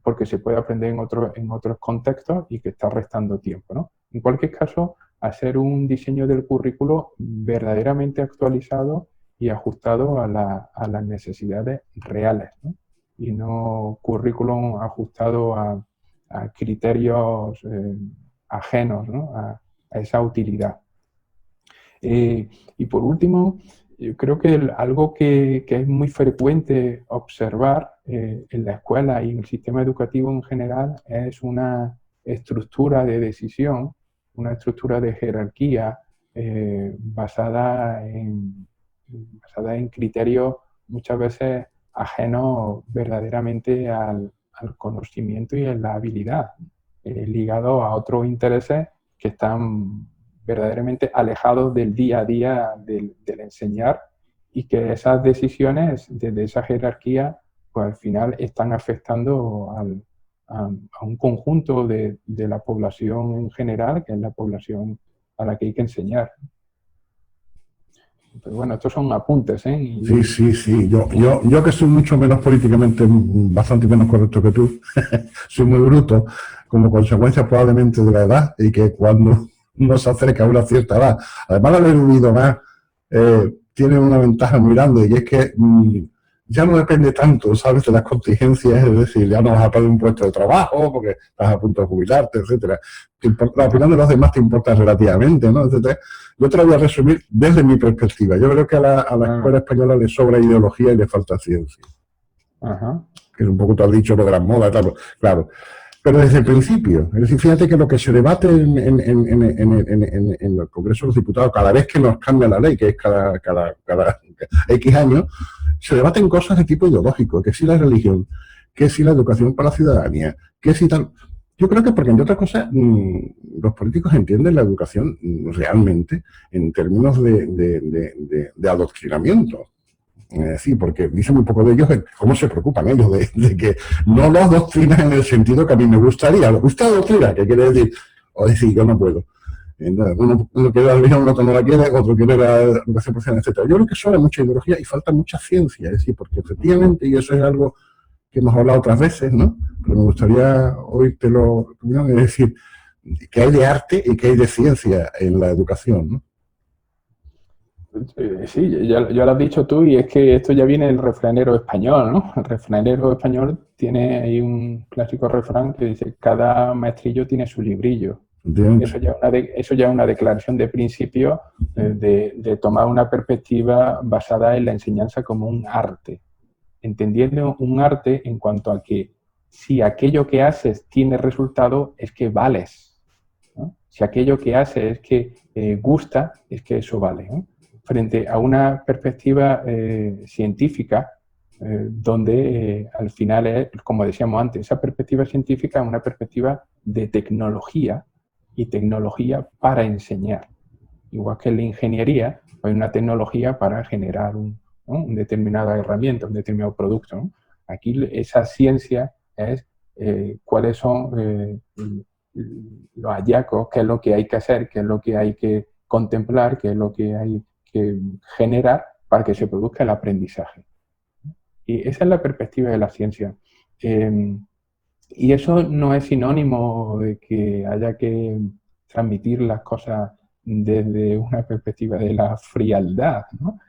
porque se puede aprender en otros contextos y que está restando tiempo, ¿no? En cualquier caso, hacer un diseño del currículo verdaderamente actualizado y ajustado a las necesidades reales, ¿no? Y no currículum ajustado a criterios ajenos, ¿no? a esa utilidad. Y por último, yo creo que algo que es muy frecuente observar en la escuela y en el sistema educativo en general es una estructura de decisión, una estructura de jerarquía basada en criterios muchas veces ajenos verdaderamente al conocimiento y a la habilidad, ligados a otros intereses que están verdaderamente alejados del día a día del enseñar, y que esas decisiones desde esa jerarquía pues al final están afectando a un conjunto de la población en general, que es la población a la que hay que enseñar. Pero bueno, estos son apuntes, ¿eh? Sí, sí, sí. Yo que soy mucho menos políticamente, bastante menos correcto que tú, soy muy bruto, como consecuencia probablemente de la edad, y que cuando no se acerca a una cierta edad, además de haber vivido más, tiene una ventaja muy grande, y es que ya no depende tanto, ¿sabes?, de las contingencias, es decir, ya no vas a perder un puesto de trabajo porque estás a punto de jubilarte, etcétera. La opinión de los demás te importa relativamente, ¿no?, etcétera. Yo te lo voy a resumir desde mi perspectiva. Yo creo que a la escuela española le sobra ideología y le falta ciencia. Ajá. Que es un poco, tú has dicho, lo de las modas, claro. Pero desde el principio, es decir, fíjate que lo que se debate en el Congreso de los Diputados, cada vez que nos cambia la ley, que es cada X años, se debaten cosas de tipo ideológico, que si la religión, que si la educación para la ciudadanía, que si tal. Yo creo que porque, entre otras cosas, los políticos entienden la educación realmente en términos de adoctrinamiento. Sí, porque dice muy poco de ellos cómo se preocupan ellos de que no los adoctrinan en el sentido que a mí me gustaría. Usted adoctrina, que quiere decir, o decir, yo no puedo. Uno quiere la religión, otro no la quiere, otro quiere la educación profesional, etc. Yo creo que sobra mucha ideología y falta mucha ciencia, es decir, porque efectivamente, y eso es algo que hemos hablado otras veces, ¿no?, pero me gustaría oírte es decir, que hay de arte y que hay de ciencia en la educación, ¿no? Sí, ya lo has dicho tú, y es que esto ya viene del refranero español, ¿no? El refranero español tiene ahí un clásico refrán que dice: cada maestrillo tiene su librillo. Eso ya es una declaración de principio de tomar una perspectiva basada en la enseñanza como un arte, entendiendo un arte en cuanto a que si aquello que haces tiene resultado, es que vales, ¿no? Si aquello que haces es que gusta, es que eso vale, ¿no? Frente a una perspectiva científica, donde al final es, como decíamos antes, esa perspectiva científica es una perspectiva de tecnología, y tecnología para enseñar. Igual que en la ingeniería, hay una tecnología para generar una determinada herramienta, un determinado producto, ¿no? Aquí esa ciencia es cuáles son los hallazgos, qué es lo que hay que hacer, qué es lo que hay que contemplar, qué es lo que hay que generar para que se produzca el aprendizaje. Y esa es la perspectiva de la ciencia. Y eso no es sinónimo de que haya que transmitir las cosas desde una perspectiva de la frialdad, ¿no?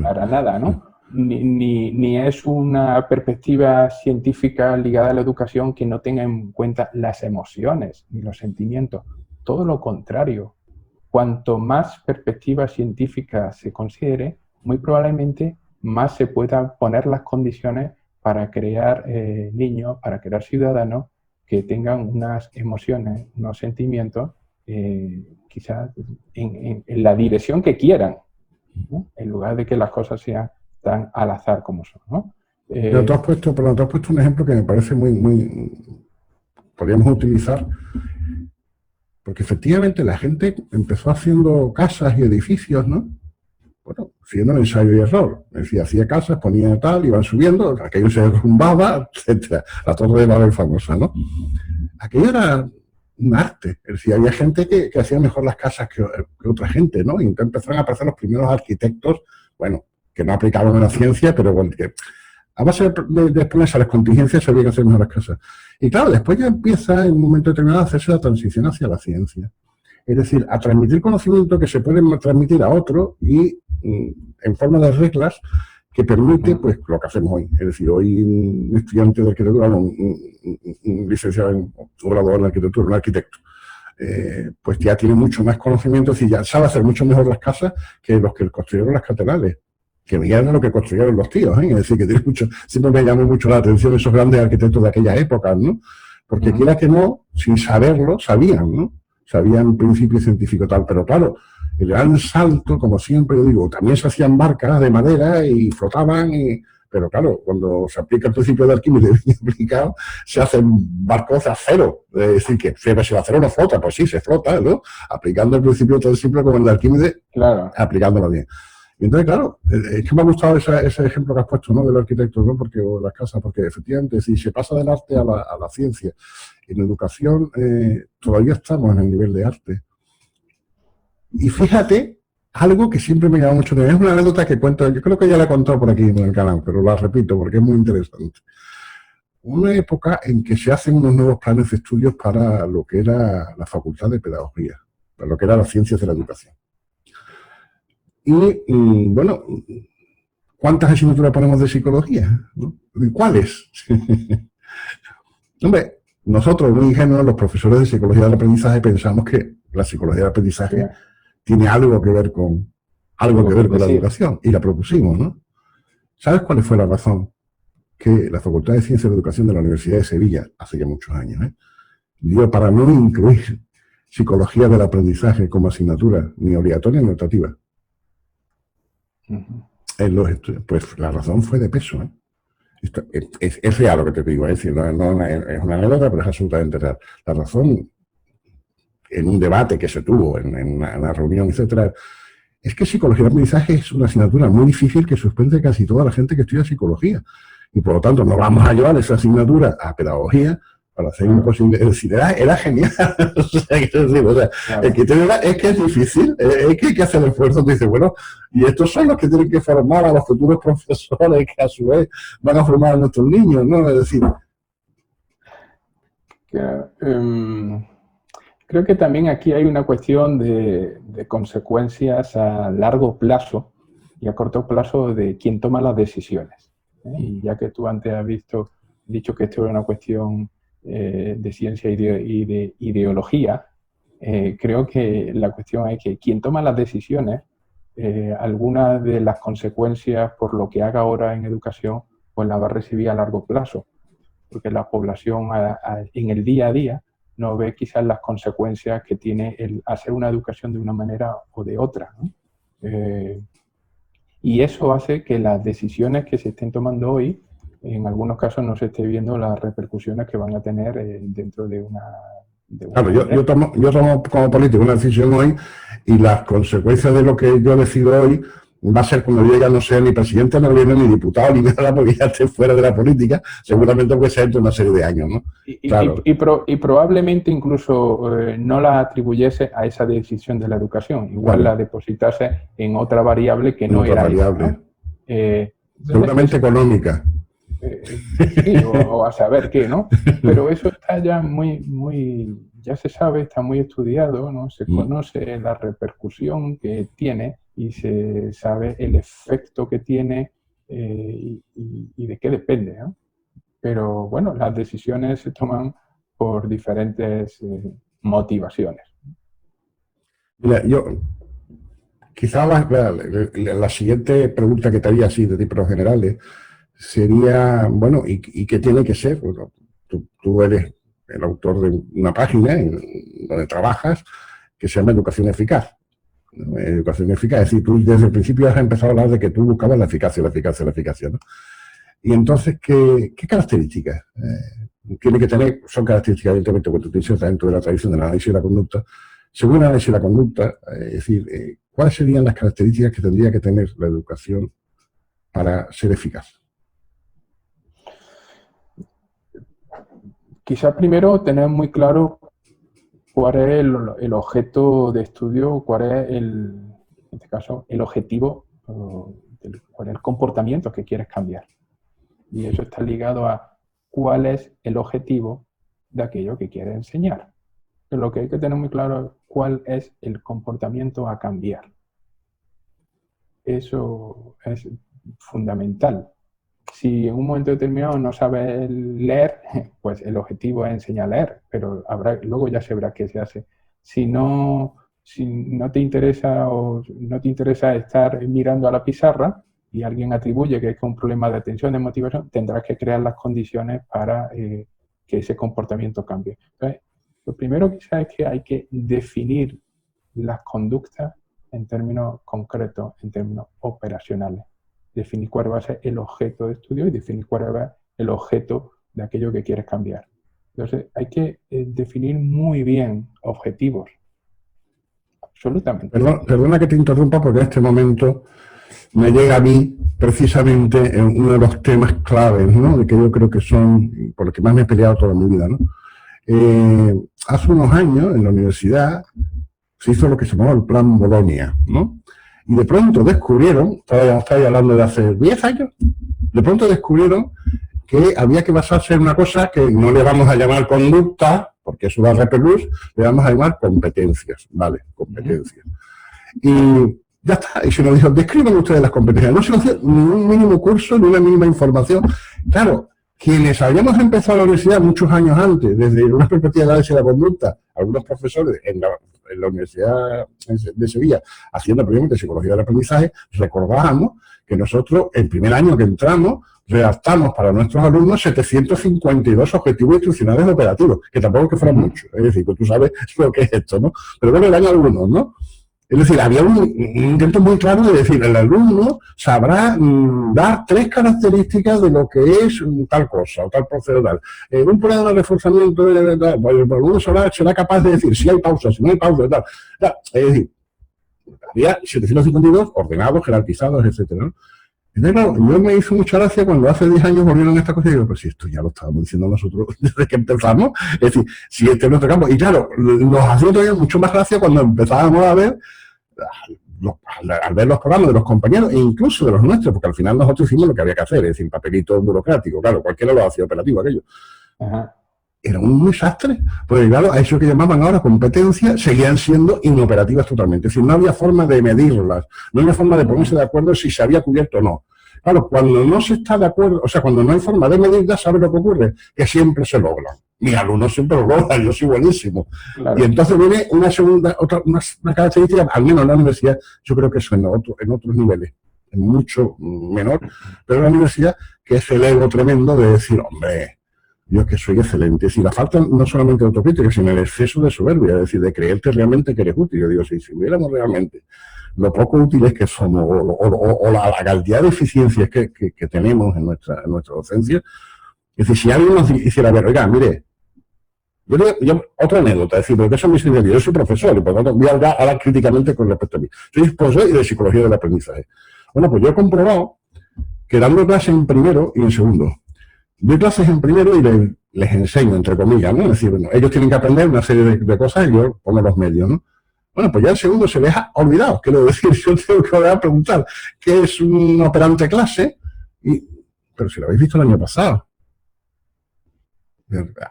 Para nada, ¿no? Ni es una perspectiva científica ligada a la educación que no tenga en cuenta las emociones ni los sentimientos. Todo lo contrario. Cuanto más perspectiva científica se considere, muy probablemente más se puedan poner las condiciones para crear niños, para crear ciudadanos que tengan unas emociones, unos sentimientos, quizás en la dirección que quieran, ¿no? En lugar de que las cosas sean tan al azar como son, ¿no? Pero tú has puesto un ejemplo que me parece muy podríamos utilizar, porque efectivamente la gente empezó haciendo casas y edificios, ¿no? Bueno, siguiendo el ensayo y error. Es decir, hacía casas, ponía tal, iban subiendo, aquello se derrumbaba, etcétera. La Torre de Babel famosa, ¿no? Aquello era un arte. Es decir, había gente que hacía mejor las casas que otra gente, ¿no? Y entonces empezaron a aparecer los primeros arquitectos, bueno, que no aplicaban a la ciencia, pero bueno, que a base de exponerse a las contingencias se habían hacer mejores casas. Y claro, después ya empieza en un momento determinado a hacerse la transición hacia la ciencia. Es decir, a transmitir conocimiento que se puede transmitir a otro y en forma de reglas que permite, pues, lo que hacemos hoy. Es decir, hoy un estudiante de arquitectura, un licenciado, un graduado en arquitectura, un arquitecto, pues ya tiene mucho más conocimiento, es decir, ya sabe hacer mucho mejor las casas que los que construyeron las catedrales, que veían lo que construyeron los tíos, ¿eh? Es decir, que tiene mucho, siempre me llamó mucho la atención esos grandes arquitectos de aquella época, ¿no? Porque quiera que no, sin saberlo, sabían, ¿no? Sabían principio científico tal, pero claro, el gran salto, como siempre yo digo, también se hacían barcas de madera y flotaban, pero claro, cuando se aplica el principio de Arquímedes bien aplicado, se hacen barcos de acero. Es decir, que si el acero no flota, pues sí, se flota, ¿no? Aplicando el principio tan simple como el de Arquímedes, claro, aplicándolo bien. Y entonces, claro, es que me ha gustado ese ejemplo que has puesto, ¿no? Del arquitecto, ¿no? Porque, o las casas, porque efectivamente, si se pasa del arte a la ciencia, en educación todavía estamos en el nivel de arte. Y fíjate, algo que siempre me llama mucho la atención, es una anécdota que cuento, yo creo que ya la he contado por aquí en el canal, pero la repito porque es muy interesante. Una época en que se hacen unos nuevos planes de estudios para lo que era la Facultad de Pedagogía, para lo que era las ciencias de la educación. Y bueno, ¿cuántas asignaturas ponemos de psicología? ¿No? ¿Y cuáles? Hombre, nosotros, muy ingenuos, los profesores de psicología del aprendizaje, pensamos que la psicología del aprendizaje tiene algo que ver con la educación, y la propusimos, ¿no? ¿Sabes cuál fue la razón? Que la Facultad de Ciencias de Educación de la Universidad de Sevilla, hace ya muchos años, dio para no incluir psicología del aprendizaje como asignatura ni obligatoria ni optativa en los estudios. Pues la razón fue de peso, ¿eh? Esto, es real lo que te digo, es decir, no es una anécdota, pero es absolutamente real. La razón, en un debate que se tuvo, en una reunión, etcétera, es que psicología del aprendizaje es una asignatura muy difícil que suspende casi toda la gente que estudia psicología. Y por lo tanto, no vamos a llevar esa asignatura a pedagogía para hacer imposible. Es decir, era genial. O sea, el que es que es difícil, es que hay que hacer el esfuerzo. Te dice, bueno, y estos son los que tienen que formar a los futuros profesores que a su vez van a formar a nuestros niños, ¿no? Es decir... Creo que también aquí hay una cuestión de consecuencias a largo plazo y a corto plazo de quien toma las decisiones. Y ya que tú antes has dicho que esto era una cuestión de ciencia y de ideología, creo que la cuestión es que quien toma las decisiones, algunas de las consecuencias por lo que haga ahora en educación, pues las va a recibir a largo plazo, porque la población en el día a día no ve quizás las consecuencias que tiene el hacer una educación de una manera o de otra, ¿no? Y eso hace que las decisiones que se estén tomando hoy, en algunos casos no se esté viendo las repercusiones que van a tener dentro de una... Claro, yo tomo como político una decisión hoy y las consecuencias de lo que yo decido hoy va a ser cuando yo ya no sea ni presidente del gobierno, ni diputado, ni nada, porque ya esté fuera de la política, seguramente puede ser dentro de una serie de años, ¿no? Claro. Y probablemente incluso no la atribuyese a esa decisión de la educación, igual la depositase en otra variable que no era variable. Esa, ¿no? Seguramente económica. Sí, o a saber qué, ¿no? Pero eso está ya ya se sabe, está muy estudiado, ¿no? Se conoce la repercusión que tiene y se sabe el efecto que tiene y de qué depende, ¿no? Pero bueno, las decisiones se toman por diferentes motivaciones. Mira, yo quizá la siguiente pregunta que te haría así de tipo generales sería, bueno, ¿y qué tiene que ser? Bueno, tú eres el autor de una página donde trabajas que se llama Educación Eficaz. Educación Eficaz, es decir, tú desde el principio has empezado a hablar de que tú buscabas la eficacia, ¿no? Y entonces, ¿qué características tiene que tener? Son características, evidentemente, cuando tú dices dentro de la tradición del análisis de la conducta. Según el análisis de la conducta, es decir, ¿cuáles serían las características que tendría que tener la educación para ser eficaz? Quizás primero tener muy claro cuál es el objeto de estudio, cuál es, en este caso, el objetivo, cuál es el comportamiento que quieres cambiar. Y eso está ligado a cuál es el objetivo de aquello que quieres enseñar. Pero lo que hay que tener muy claro es cuál es el comportamiento a cambiar. Eso es fundamental. Si en un momento determinado no sabes leer, pues el objetivo es enseñar a leer, pero luego ya se verá qué se hace. Si no te interesa o no te interesa estar mirando a la pizarra y alguien atribuye que es un problema de atención, de motivación, tendrás que crear las condiciones para que ese comportamiento cambie. Entonces, lo primero quizás es que hay que definir las conductas en términos concretos, en términos operacionales. Definir cuál va a ser el objeto de estudio y definir cuál va a ser el objeto de aquello que quieres cambiar. Entonces, hay que definir muy bien objetivos. Absolutamente. Perdona que te interrumpa porque en este momento me llega a mí precisamente uno de los temas claves, ¿no? De que yo creo que son, por los que más me he peleado toda mi vida, ¿no? Hace unos años en la universidad se hizo lo que se llamaba el Plan Bolonia, ¿no? Y de pronto descubrieron, estaba hablando de hace 10 años, de pronto descubrieron que había que basarse en una cosa que no le vamos a llamar conducta, porque eso da repelús, le vamos a llamar competencias, ¿vale? Competencias. Y ya está, y se nos dijo, describan ustedes las competencias. No se nos dio ni un mínimo curso, ni una mínima información. Claro, quienes habíamos empezado la universidad muchos años antes, desde una perspectiva de análisis de la conducta, algunos profesores en la Universidad de Sevilla, haciendo previamente psicología del aprendizaje, recordábamos que nosotros, el primer año que entramos, redactamos para nuestros alumnos 752 objetivos instruccionales operativos, que tampoco es que fueran muchos, es decir, pues tú sabes lo que es esto, ¿no? Pero bueno, eran algunos, ¿no? Es decir, había un intento muy claro de decir, el alumno sabrá dar 3 características de lo que es tal cosa o tal proceso tal. En un programa de reforzamiento, el alumno será capaz de decir si hay pausa, si no hay pausa, tal. Es decir, había 752 ordenados, jerarquizados, etcétera, ¿no? Entonces, claro, yo me hizo mucha gracia cuando hace 10 años volvieron estas cosas y digo, pero si esto ya lo estábamos diciendo nosotros desde que empezamos, es decir, si este es nuestro campo. Y claro, nos hacía todavía mucho más gracia cuando empezábamos a ver, al ver los programas de los compañeros e incluso de los nuestros, porque al final nosotros hicimos lo que había que hacer, es decir, papelito burocrático, claro, cualquiera lo hacía operativo aquello. Ajá. Era un desastre, porque claro, a eso que llamaban ahora competencias seguían siendo inoperativas totalmente. Es decir, no había forma de medirlas, no había forma de ponerse de acuerdo si se había cubierto o no. Claro, cuando no se está de acuerdo, o sea, cuando no hay forma de medirlas, ¿sabe lo que ocurre? Que siempre se logran. Mis alumnos siempre lo logran, yo soy buenísimo. Claro. Y entonces viene una segunda, una característica, al menos en la universidad, yo creo que eso en otros niveles, es mucho menor, pero en la universidad, que es el ego tremendo de decir, hombre, yo es que soy excelente. Si la falta no solamente de autocrítica, sino el exceso de soberbia, es decir, de creerte realmente que eres útil. Yo digo, si hubiéramos realmente lo poco útiles que somos, o la cantidad de eficiencias que tenemos en nuestra docencia, es decir, si alguien nos hiciera ver, oiga, mire, yo otra anécdota, es decir, porque eso me sirve bien, yo soy profesor, y por lo tanto voy a hablar críticamente con respecto a mí. Soy profesor y de psicología del aprendizaje. Bueno, pues yo he comprobado que dando clases en primero y en segundo. Doy clases en primero y les enseño, entre comillas, ¿no? Es decir, bueno, ellos tienen que aprender una serie de cosas y yo pongo los medios, ¿no? Bueno, pues ya el segundo se les ha olvidado. Quiero decir, yo tengo que volver a preguntar qué es un operante clase, pero si lo habéis visto el año pasado.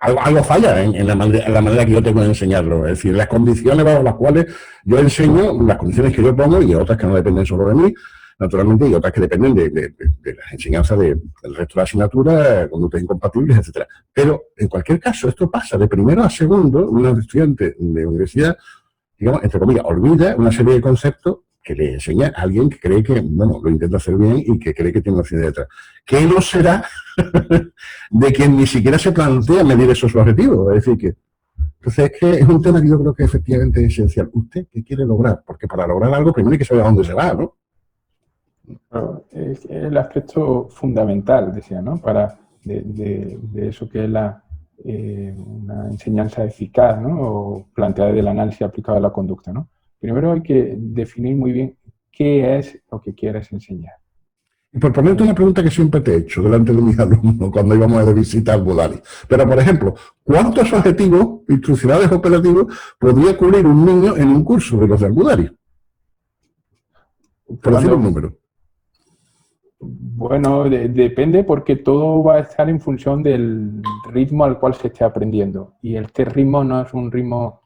Algo falla en la manera que yo tengo de enseñarlo. Es decir, las condiciones bajo las cuales yo enseño, las condiciones que yo pongo y otras que no dependen solo de mí, naturalmente, y otras que dependen de las enseñanzas del resto de la asignatura, conductas incompatibles, etcétera. Pero, en cualquier caso, esto pasa de primero a segundo. Un estudiante de universidad, digamos, entre comillas, olvida una serie de conceptos que le enseña a alguien que cree que, bueno, lo intenta hacer bien y que cree que tiene una ciencia detrás. ¿Qué no será de quien ni siquiera se plantea medir esos objetivos? Es decir, que entonces es que es un tema que yo creo que efectivamente es esencial. ¿Usted qué quiere lograr? Porque para lograr algo primero hay que saber a dónde se va, ¿no? Claro, es el aspecto fundamental, decía, ¿no? De eso que es una enseñanza eficaz, ¿no? O planteada del análisis aplicado a la conducta, ¿no? Primero hay que definir muy bien qué es lo que quieres enseñar. Y por ponerte una pregunta que siempre te he hecho delante de mis alumnos cuando íbamos de visita al Budari. Pero, por ejemplo, ¿cuántos objetivos instruccionales operativos podría cubrir un niño en un curso de los del Budari? Por decir un número. Bueno, depende porque todo va a estar en función del ritmo al cual se esté aprendiendo. Y este ritmo no es un ritmo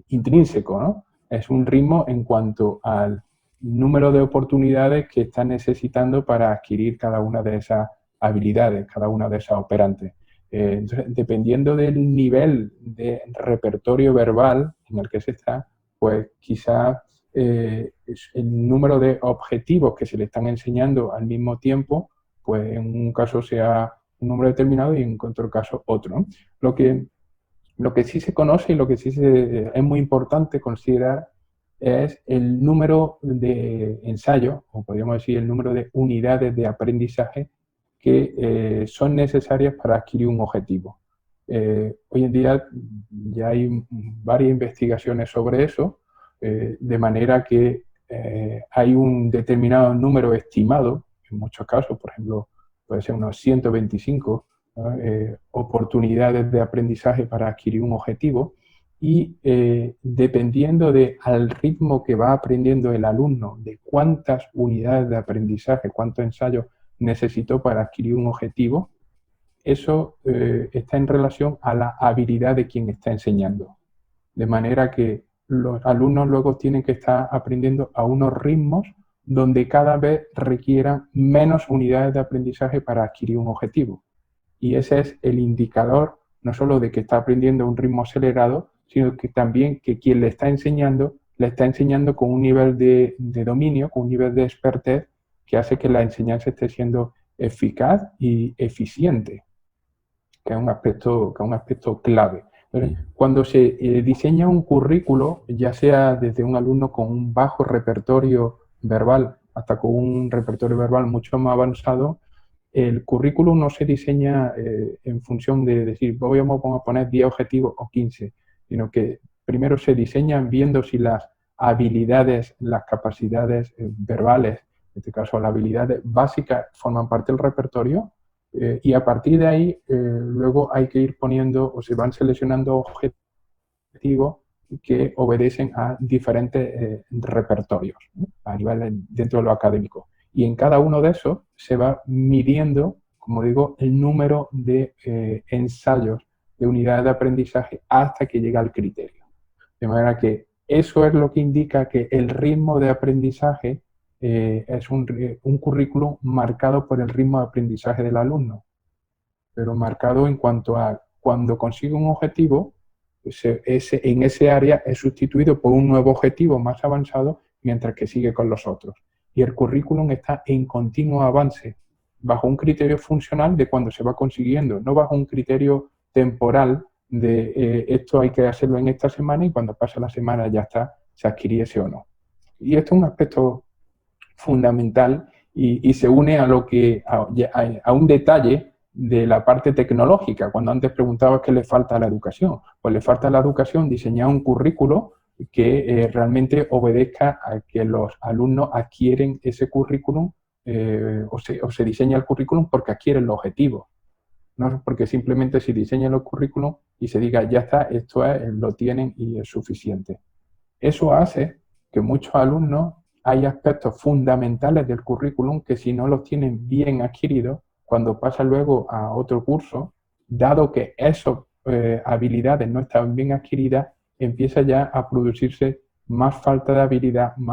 intrínseco, ¿no? Es un ritmo en cuanto al número de oportunidades que están necesitando para adquirir cada una de esas habilidades, cada una de esas operantes. Entonces, dependiendo del nivel de repertorio verbal en el que se está, pues quizás el número de objetivos que se le están enseñando al mismo tiempo, pues en un caso sea un número determinado y en otro caso otro, ¿no? Lo que sí se conoce y lo que sí es muy importante considerar es el número de ensayos, o podríamos decir el número de unidades de aprendizaje que son necesarias para adquirir un objetivo. Hoy en día ya hay varias investigaciones sobre eso, de manera que hay un determinado número estimado, en muchos casos, por ejemplo, puede ser unos 125 oportunidades de aprendizaje para adquirir un objetivo, y dependiendo al ritmo que va aprendiendo el alumno, de cuántas unidades de aprendizaje, cuántos ensayos necesitó para adquirir un objetivo, eso está en relación a la habilidad de quien está enseñando. De manera que los alumnos luego tienen que estar aprendiendo a unos ritmos donde cada vez requieran menos unidades de aprendizaje para adquirir un objetivo. Y ese es el indicador no solo de que está aprendiendo a un ritmo acelerado, sino que también que quien le está enseñando con un nivel de dominio, con un nivel de expertez que hace que la enseñanza esté siendo eficaz y eficiente, que es un aspecto clave. Entonces, cuando se diseña un currículo, ya sea desde un alumno con un bajo repertorio verbal hasta con un repertorio verbal mucho más avanzado, el currículo no se diseña en función de decir, vamos a poner 10 objetivos o 15, sino que primero se diseñan viendo si las habilidades, las capacidades verbales, en este caso las habilidades básicas, forman parte del repertorio, y a partir de ahí luego hay que ir poniendo o se van seleccionando objetivos que obedecen a diferentes repertorios, ¿no? A nivel dentro de lo académico. Y en cada uno de esos se va midiendo, como digo, el número de ensayos de unidades de aprendizaje hasta que llega al criterio. De manera que eso es lo que indica que el ritmo de aprendizaje es un currículum marcado por el ritmo de aprendizaje del alumno, pero marcado en cuanto a cuando consigue un objetivo, pues en ese área es sustituido por un nuevo objetivo más avanzado mientras que sigue con los otros. Y el currículum está en continuo avance, bajo un criterio funcional de cuando se va consiguiendo, no bajo un criterio temporal de esto hay que hacerlo en esta semana y cuando pasa la semana ya está, se adquiriese o no. Y esto es un aspecto fundamental y se une a un detalle de la parte tecnológica. Cuando antes preguntabas qué le falta a la educación, pues le falta a la educación diseñar un currículo que realmente obedezca a que los alumnos adquieren ese currículum o se diseña el currículum porque adquieren los objetivos. No porque simplemente se diseña el currículum y se diga, ya está, esto es, lo tienen y es suficiente. Eso hace que muchos alumnos hay aspectos fundamentales del currículum que si no los tienen bien adquiridos, cuando pasan luego a otro curso, dado que esas habilidades no están bien adquiridas, empieza ya a producirse más falta de habilidad y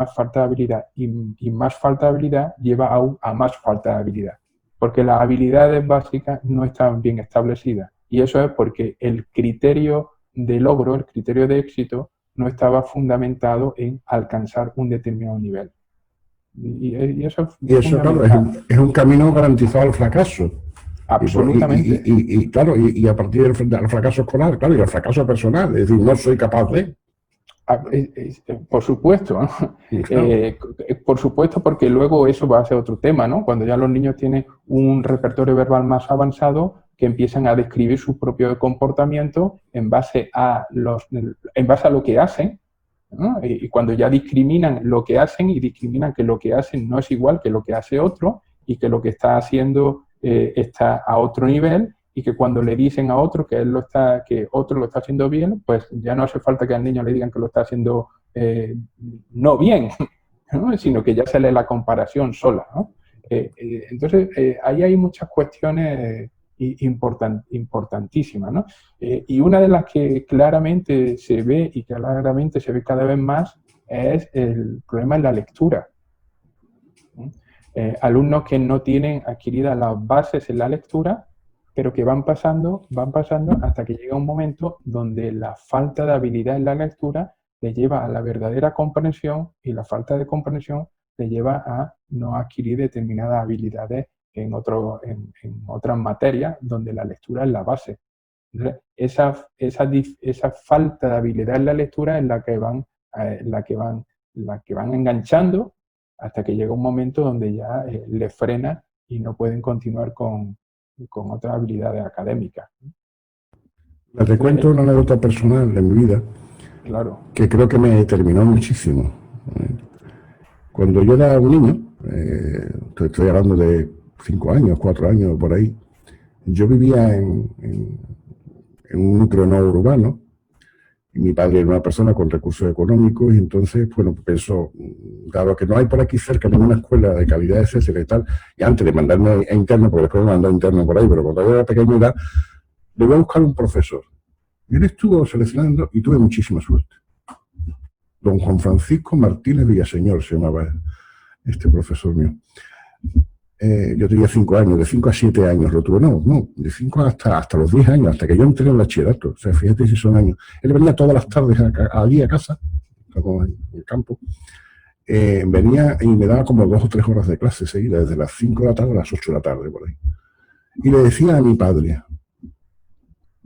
más falta de habilidad lleva aún a más falta de habilidad. Porque las habilidades básicas no están bien establecidas. Y eso es porque el criterio de logro, el criterio de éxito, no estaba fundamentado en alcanzar un determinado nivel. Y eso claro, es un camino garantizado al fracaso. Absolutamente. Y a partir del fracaso escolar, claro, y el fracaso personal, es decir, no soy capaz de... Por supuesto, ¿no? Claro. Por supuesto, porque luego eso va a ser otro tema, ¿no? Cuando ya los niños tienen un repertorio verbal más avanzado, que empiezan a describir su propio comportamiento en base a lo que hacen, ¿no? Y cuando ya discriminan lo que hacen y discriminan que lo que hacen no es igual que lo que hace otro y que lo que está haciendo está a otro nivel, y que cuando le dicen a otro que otro lo está haciendo bien, pues ya no hace falta que al niño le digan que lo está haciendo no bien, ¿no? Sino que ya se lee la comparación sola, ¿no? Entonces, ahí hay muchas cuestiones importantísimas, ¿no? Y una de las que claramente se ve y que claramente se ve cada vez más es el problema en la lectura. Alumnos que no tienen adquiridas las bases en la lectura, pero que van pasando hasta que llega un momento donde la falta de habilidad en la lectura le lleva a la verdadera comprensión y la falta de comprensión le lleva a no adquirir determinadas habilidades en otras materias donde la lectura es la base. Entonces, esa falta de habilidad en la lectura es la que van enganchando hasta que llega un momento donde ya les frena y no pueden continuar con otras habilidades académicas. Te cuento una anécdota personal de mi vida, claro, que creo que me determinó muchísimo. Cuando yo era un niño, estoy hablando de 5 años, 4 años, por ahí, yo vivía en un núcleo no urbano, y mi padre era una persona con recursos económicos, y entonces, bueno, pensó, dado que no hay por aquí cerca ninguna escuela de calidad, etcétera y tal, y antes de mandarme a interno, porque después me mandó a interno por ahí, pero cuando yo era pequeño era, le voy a buscar un profesor. Y él estuvo seleccionando y tuve muchísima suerte. Don Juan Francisco Martínez Villaseñor se llamaba este profesor mío. Yo tenía 5 años, de 5 a 7 años lo tuve, no, de 5 hasta los 10 años, hasta que yo entré en bachillerato. O sea, fíjate si son años. Él venía todas las tardes allí a casa, estamos en el campo, venía y me daba como 2 o 3 horas de clase seguida, desde las 5 de la tarde a las 8 de la tarde, por ahí. Y le decía a mi padre,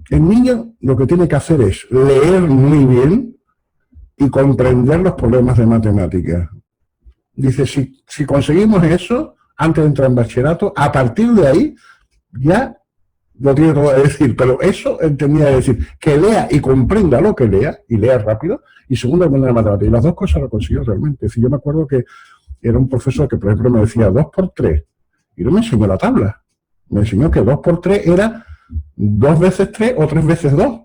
el niño lo que tiene que hacer es leer muy bien y comprender los problemas de matemáticas. Dice, si conseguimos eso, antes de entrar en bachillerato, a partir de ahí, ya lo tiene todo que decir. Pero eso entendía decir, que lea y comprenda lo que lea, y lea rápido, y segundo, aprender la matemática. Y las dos cosas lo consiguió realmente. Es decir, yo me acuerdo que era un profesor que, por ejemplo, me decía 2 por 3, y no me enseñó la tabla. Me enseñó que 2 por 3 era 2 veces 3 o 3 veces 2.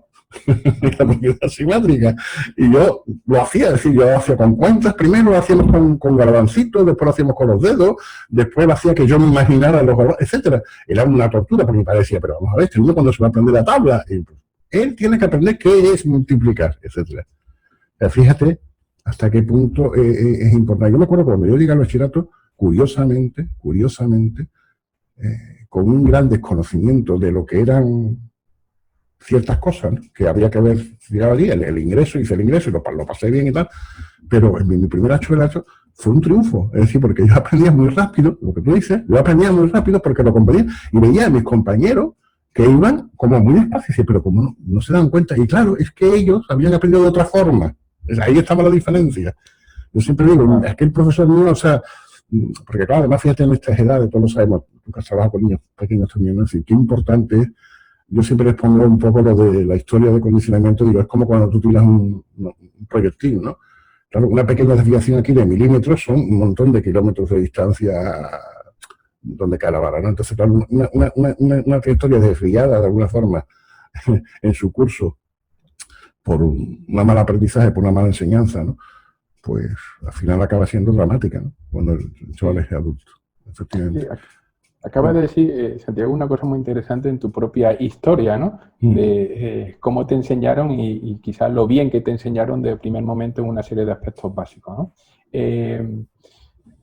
La medida simétrica. Y yo lo hacía, es decir, yo lo hacía con cuentas, primero lo hacíamos con garbancitos, después lo hacíamos con los dedos, después lo hacía que yo me imaginara los garbancitos, etcétera. Era una tortura porque me parecía, pero vamos a ver, este niño cuando se va a aprender la tabla, él tiene que aprender qué es multiplicar, etcétera. O sea, fíjate hasta qué punto es importante. Yo me acuerdo cuando yo llegué al bachillerato, curiosamente, con un gran desconocimiento de lo que eran ciertas cosas, ¿no? Que habría que ver el ingreso, hice el ingreso y lo pasé bien y tal, pero en mi primer bachillerato fue un triunfo, es decir, porque yo aprendía muy rápido, lo que tú dices, yo aprendía muy rápido porque lo comprendía y veía a mis compañeros que iban como muy despacio, pero como no se dan cuenta, y claro, es que ellos habían aprendido de otra forma, ahí estaba la diferencia. Yo siempre digo, es que el profesor mío, o sea, porque claro, además fíjate en estas edades, todos lo sabemos, tú que has trabajado con niños pequeños también, ¿no? Es decir, qué importante es yo siempre les pongo un poco lo de la historia de condicionamiento, digo, es como cuando tú tiras un proyectil, ¿no? Claro, una pequeña desviación aquí de milímetros son un montón de kilómetros de distancia donde cae la bala, ¿no? Entonces, claro, una trayectoria desviada de alguna forma en su curso por un mal aprendizaje, por una mala enseñanza, ¿no? Pues al final acaba siendo dramática, ¿no? Cuando el chaval es adulto, efectivamente. Sí, acabas de decir, Santiago, una cosa muy interesante en tu propia historia, ¿no? De cómo te enseñaron y quizás lo bien que te enseñaron de primer momento en una serie de aspectos básicos, ¿no?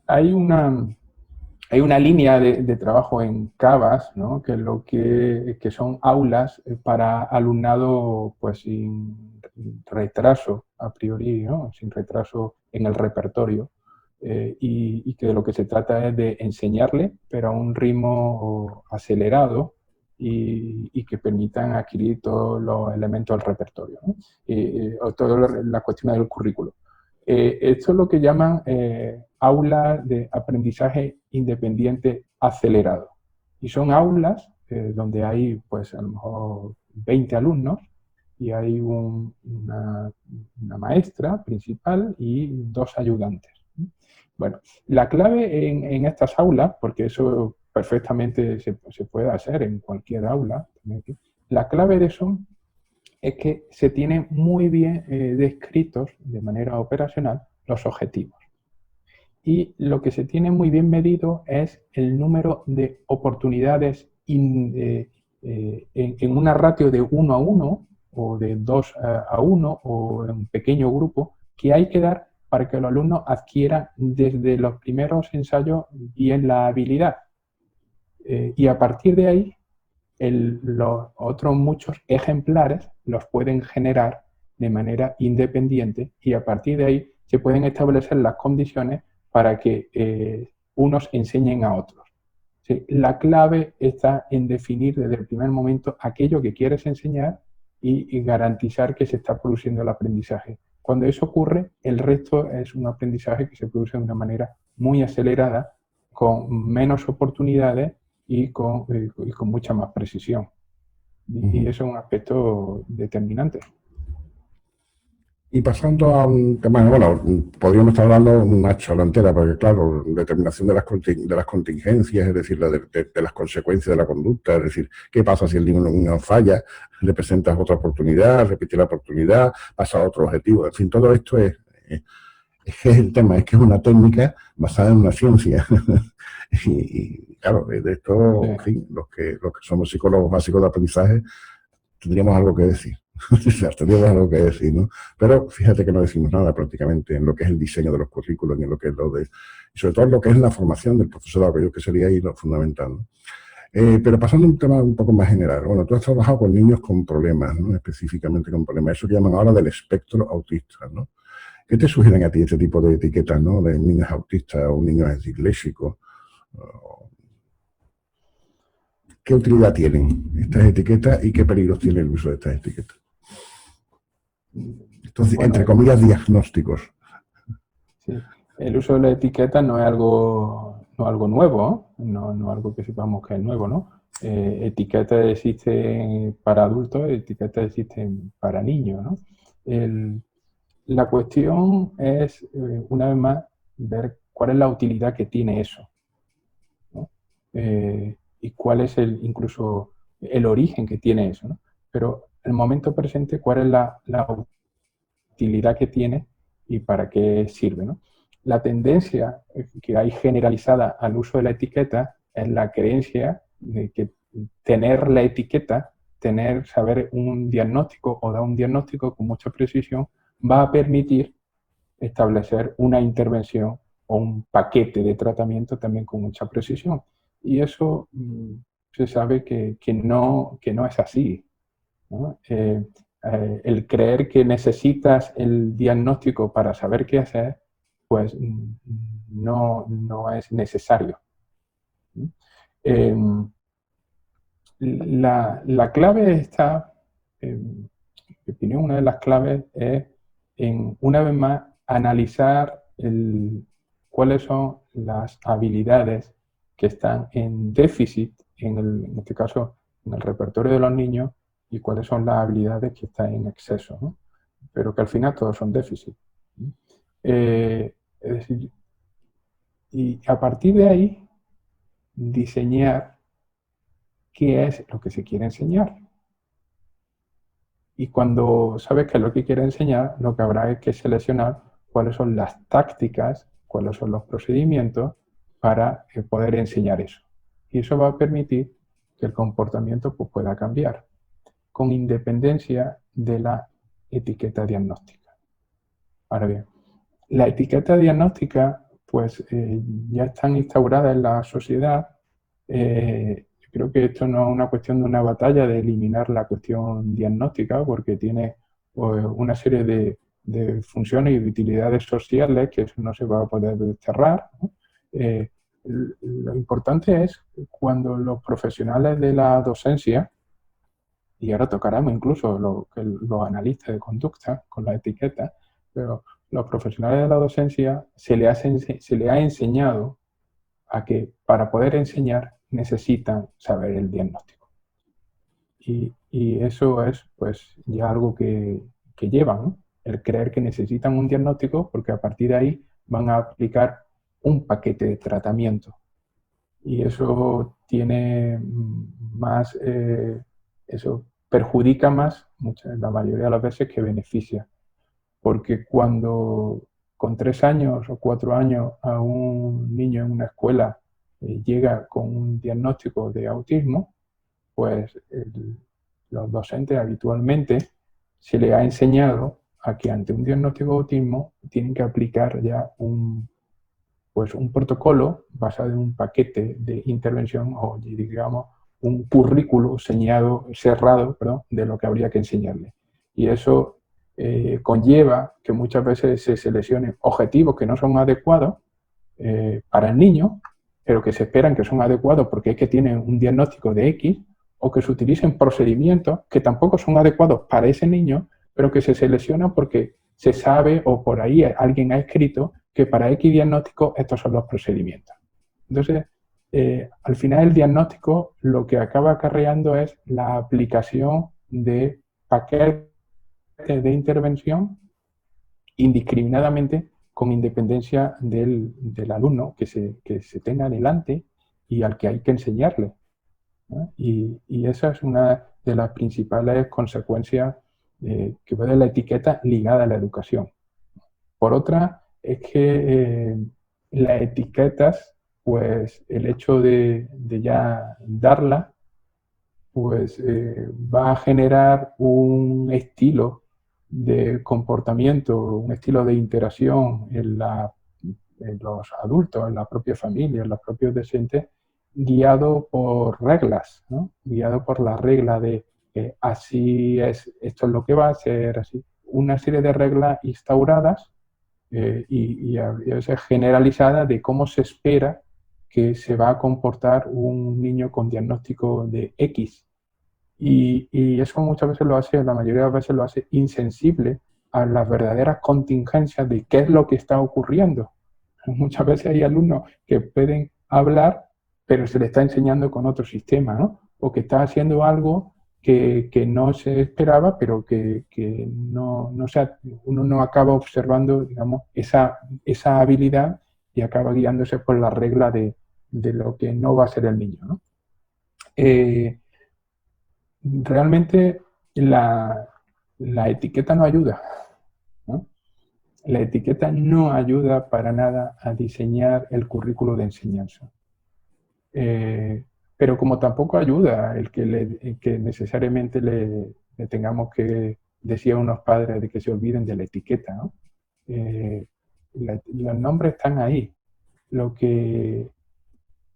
Hay una línea de trabajo en CABAS, ¿no? Que es lo que son aulas para alumnado pues sin retraso a priori, ¿no? Sin retraso en el repertorio. Y que de lo que se trata es de enseñarle, pero a un ritmo acelerado y que permitan adquirir todos los elementos del repertorio, ¿no? O toda la cuestión del currículo. Esto es lo que llaman aulas de aprendizaje independiente acelerado. Y son aulas donde hay, pues, a lo mejor 20 alumnos y hay una maestra principal y 2 ayudantes. Bueno, la clave en estas aulas, porque eso perfectamente se puede hacer en cualquier aula, la clave de eso es que se tienen muy bien descritos de manera operacional los objetivos. Y lo que se tiene muy bien medido es el número de oportunidades en una ratio de 1 a 1 o de 2 a 1 o en un pequeño grupo que hay que dar para que los alumnos adquieran desde los primeros ensayos bien la habilidad. Y a partir de ahí los otros muchos ejemplares los pueden generar de manera independiente y a partir de ahí se pueden establecer las condiciones para que unos enseñen a otros. ¿Sí? La clave está en definir desde el primer momento aquello que quieres enseñar y garantizar que se está produciendo el aprendizaje. Cuando eso ocurre, el resto es un aprendizaje que se produce de una manera muy acelerada, con menos oportunidades y con mucha más precisión. Y eso es un aspecto determinante. Y pasando a un tema, bueno, podríamos estar hablando una charla entera, porque claro, determinación de las contingencias, es decir, de las consecuencias de la conducta, es decir, qué pasa si el niño falla, le presentas otra oportunidad, repite la oportunidad, pasa a otro objetivo, en fin, todo esto es el tema, es que es una técnica basada en una ciencia. y claro, de esto, en fin, los que somos psicólogos básicos de aprendizaje, tendríamos algo que decir. Tendríamos algo que decir, ¿no? Pero fíjate que no decimos nada prácticamente en lo que es el diseño de los currículos, ni en lo que es y sobre todo en lo que es la formación del profesorado, que yo creo que sería ahí lo fundamental, ¿no? Pero pasando a un tema un poco más general, bueno, tú has trabajado con niños con problemas, ¿no? Específicamente con problemas, eso que llaman ahora del espectro autista, ¿no? ¿Qué te sugieren a ti este tipo de etiquetas, ¿no? De niños autistas o niños disléxicos? ¿Qué utilidad tienen estas etiquetas y qué peligros tiene el uso de estas etiquetas? Entonces, bueno, entre comillas, diagnósticos. Sí. El uso de la etiqueta no es algo nuevo, no algo que sepamos que es nuevo, ¿no? Etiquetas existen para adultos, etiquetas existen para niños, ¿no? La cuestión es, una vez más, ver cuál es la utilidad que tiene eso, ¿no? Y cuál es incluso el origen que tiene eso, ¿no? Pero en el momento presente, cuál es la utilidad que tiene y para qué sirve, ¿no? La tendencia que hay generalizada al uso de la etiqueta es la creencia de que tener la etiqueta, saber un diagnóstico o dar un diagnóstico con mucha precisión, va a permitir establecer una intervención o un paquete de tratamiento también con mucha precisión. Y eso se sabe que no es así, ¿no? El creer que necesitas el diagnóstico para saber qué hacer, pues no es necesario. La clave está, en mi opinión, una de las claves es, una vez más, analizar cuáles son las habilidades que están en déficit, en este caso, en el repertorio de los niños y cuáles son las habilidades que están en exceso, ¿no? Pero que al final todos son déficits. Es decir, y a partir de ahí, diseñar qué es lo que se quiere enseñar. Y cuando sabes qué es lo que quiere enseñar, lo que habrá es que seleccionar cuáles son las tácticas, cuáles son los procedimientos para poder enseñar eso. Y eso va a permitir que el comportamiento pues, pueda cambiar, con independencia de la etiqueta diagnóstica. Ahora bien, la etiqueta diagnóstica pues ya están instauradas en la sociedad. Creo que esto no es una cuestión de una batalla de eliminar la cuestión diagnóstica, porque tiene pues, una serie de funciones y utilidades sociales que eso no se va a poder desterrar, ¿no? Lo importante es cuando los profesionales de la docencia, y ahora tocaremos incluso los analistas de conducta con la etiqueta, pero los profesionales de la docencia se le ha enseñado a que para poder enseñar necesitan saber el diagnóstico. Y eso es pues ya algo que llevan, ¿no? El creer que necesitan un diagnóstico porque a partir de ahí van a aplicar un paquete de tratamiento. Y eso tiene más, eso perjudica más, la mayoría de las veces, que beneficia. Porque cuando con 3 años o 4 años a un niño en una escuela llega con un diagnóstico de autismo, pues los docentes habitualmente se les ha enseñado a que ante un diagnóstico de autismo tienen que aplicar ya un protocolo basado en un paquete de intervención o, digamos, un currículo cerrado, de lo que habría que enseñarle. Y eso conlleva que muchas veces se seleccionen objetivos que no son adecuados para el niño, pero que se esperan que son adecuados porque es que tienen un diagnóstico de X, o que se utilicen procedimientos que tampoco son adecuados para ese niño, pero que se seleccionan porque se sabe o por ahí alguien ha escrito que para X diagnóstico estos son los procedimientos. Entonces, al final el diagnóstico lo que acaba acarreando es la aplicación de paquetes de intervención indiscriminadamente, con independencia del alumno que se tenga delante y al que hay que enseñarle, ¿no? Y esa es una de las principales consecuencias que puede la etiqueta ligada a la educación. Por otra, es que las etiquetas, pues el hecho de ya darla, pues va a generar un estilo de comportamiento, un estilo de interacción en los adultos, en la propia familia, en los propios docentes, guiado por reglas, ¿no? Guiado por la regla de así es, esto es lo que va a ser, así. Una serie de reglas instauradas y a veces generalizadas de cómo se espera que se va a comportar un niño con diagnóstico de X. Y eso muchas veces la mayoría de las veces lo hace insensible a las verdaderas contingencias de qué es lo que está ocurriendo. Muchas veces hay alumnos que pueden hablar, pero se les está enseñando con otro sistema, ¿no? O que está haciendo algo que no se esperaba, pero que uno no acaba observando, digamos, esa habilidad y acaba guiándose por la regla de lo que no va a ser el niño, ¿no? Realmente la etiqueta no ayuda, ¿no? La etiqueta no ayuda para nada a diseñar el currículo de enseñanza. Pero como tampoco ayuda el que necesariamente le tengamos que decir a unos padres de que se olviden de la etiqueta, ¿no? Los nombres están ahí. Lo que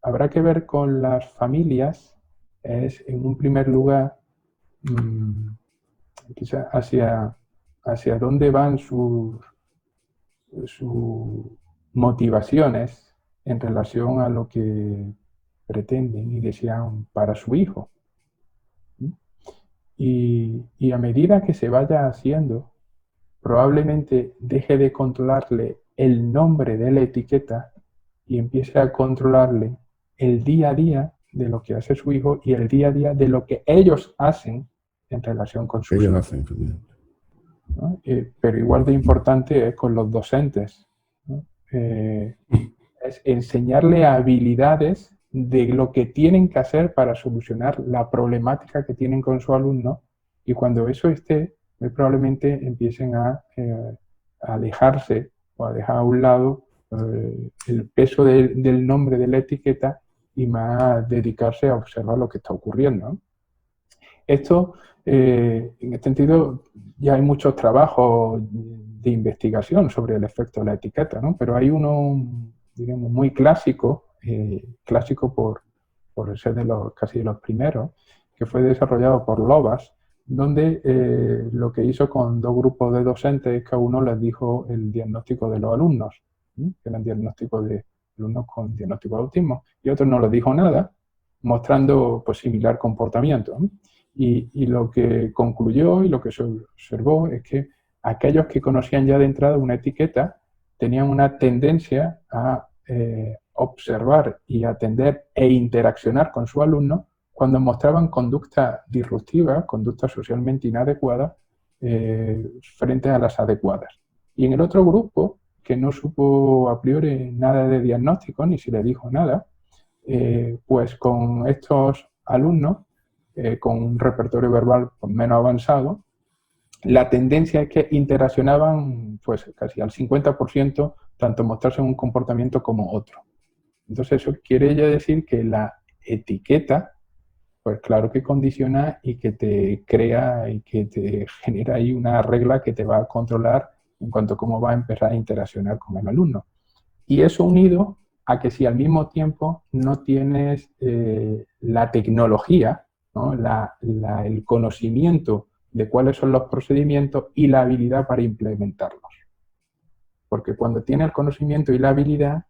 habrá que ver con las familias es, en un primer lugar, quizás hacia dónde van sus motivaciones en relación a lo que pretenden y desean para su hijo. Y a medida que se vaya haciendo, probablemente deje de controlarle el nombre de la etiqueta y empiece a controlarle el día a día de lo que hace su hijo y el día a día de lo que ellos hacen en relación con sus hijos, ¿no? Pero igual de importante es con los docentes, ¿no? Es enseñarle habilidades de lo que tienen que hacer para solucionar la problemática que tienen con su alumno, y cuando eso esté, muy probablemente empiecen a alejarse o a dejar a un lado el peso del nombre de la etiqueta y más dedicarse a observar lo que está ocurriendo, ¿no? Esto, en este sentido, ya hay muchos trabajos de investigación sobre el efecto de la etiqueta, ¿no? Pero hay uno, digamos, muy clásico, clásico por ser casi de los primeros, que fue desarrollado por Lovász, donde lo que hizo con dos grupos de docentes es que a uno les dijo el diagnóstico de los alumnos, que eran diagnósticos de alumnos con diagnóstico de autismo, y a otros no les dijo nada, mostrando pues similar comportamiento, ¿no? Y lo que concluyó y lo que se observó es que aquellos que conocían ya de entrada una etiqueta tenían una tendencia a observar y atender e interaccionar con su alumno cuando mostraban conducta disruptiva, conducta socialmente inadecuada, frente a las adecuadas. Y en el otro grupo, que no supo a priori nada de diagnóstico, ni se le dijo nada, pues con estos alumnos, con un repertorio verbal menos avanzado, la tendencia es que interaccionaban pues casi al 50%, tanto mostrarse un comportamiento como otro. Entonces eso quiere ya decir que la etiqueta, pues claro que condiciona y que te crea y que te genera ahí una regla que te va a controlar en cuanto a cómo va a empezar a interaccionar con el alumno. Y eso unido a que si al mismo tiempo no tienes la tecnología, ¿no? El conocimiento de cuáles son los procedimientos y la habilidad para implementarlos. Porque cuando tienes el conocimiento y la habilidad,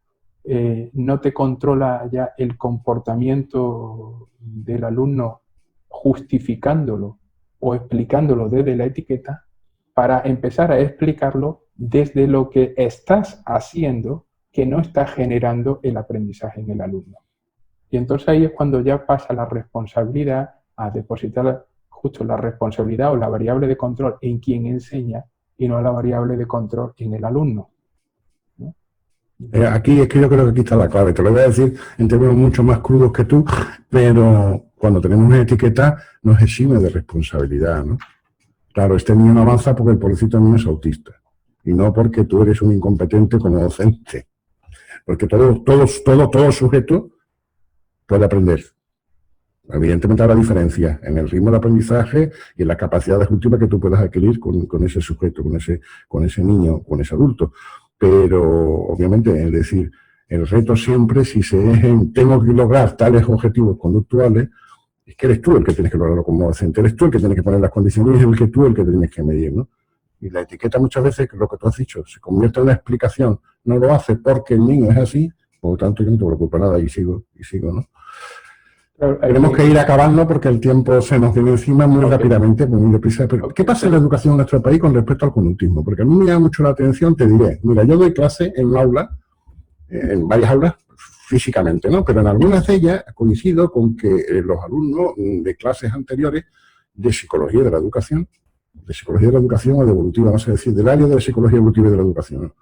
no te controla ya el comportamiento del alumno justificándolo o explicándolo desde la etiqueta, para empezar a explicarlo desde lo que estás haciendo que no está generando el aprendizaje en el alumno. Y entonces ahí es cuando ya pasa la responsabilidad a depositar justo la responsabilidad o la variable de control en quien enseña y no la variable de control en el alumno, ¿no? Aquí es que yo creo que aquí está la clave. Te lo voy a decir en términos mucho más crudos que tú, pero cuando tenemos una etiqueta nos exime de responsabilidad, ¿no? Claro, este niño no avanza porque el pobrecito niño es autista y no porque tú eres un incompetente como docente. Porque todo sujeto puede aprender. Evidentemente habrá diferencias en el ritmo de aprendizaje y en la capacidad ejecutiva que tú puedas adquirir con ese sujeto, con ese niño, con ese adulto. Pero, obviamente, es decir, el reto siempre, si se es en tengo que lograr tales objetivos conductuales, es que eres tú el que tienes que lograrlo como docente, eres tú el que tienes que poner las condiciones y el que tú el que tienes que medir, ¿no? Y la etiqueta muchas veces, lo que tú has dicho, se convierte en una explicación, no lo hace porque el niño es así, por lo tanto yo no te preocupo nada y sigo, ¿no? Claro, tenemos que ir acabando porque el tiempo se nos viene encima muy rápidamente, muy deprisa. Pero, ¿qué pasa en la educación en nuestro país con respecto al conductismo? Porque a mí me llama mucho la atención, te diré, mira, yo doy clase en un aula, en varias aulas, físicamente, ¿no? Pero en algunas de ellas coincido con que los alumnos de clases anteriores de psicología de la educación o de evolutiva, vamos a decir, del área de la psicología evolutiva y de la educación, ¿no?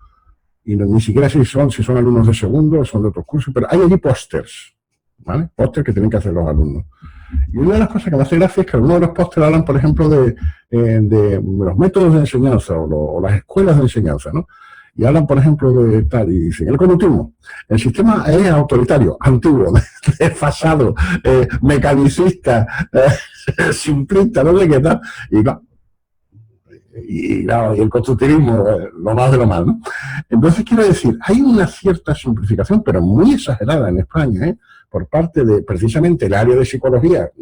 Y ni siquiera si son alumnos de segundo o son de otros cursos, pero hay allí pósters, ¿vale? Pósters que tienen que hacer los alumnos. Y una de las cosas que me hace gracia es que algunos de los pósters hablan, por ejemplo, de los métodos de enseñanza o las escuelas de enseñanza, ¿no? Y hablan, por ejemplo, de tal, y dicen, el conductismo, el sistema es autoritario, antiguo, desfasado, mecanicista, simplista, no sé qué tal, y el constructivismo, lo más de lo mal, ¿no? Entonces, quiero decir, hay una cierta simplificación, pero muy exagerada en España, por parte de, precisamente, el área de psicología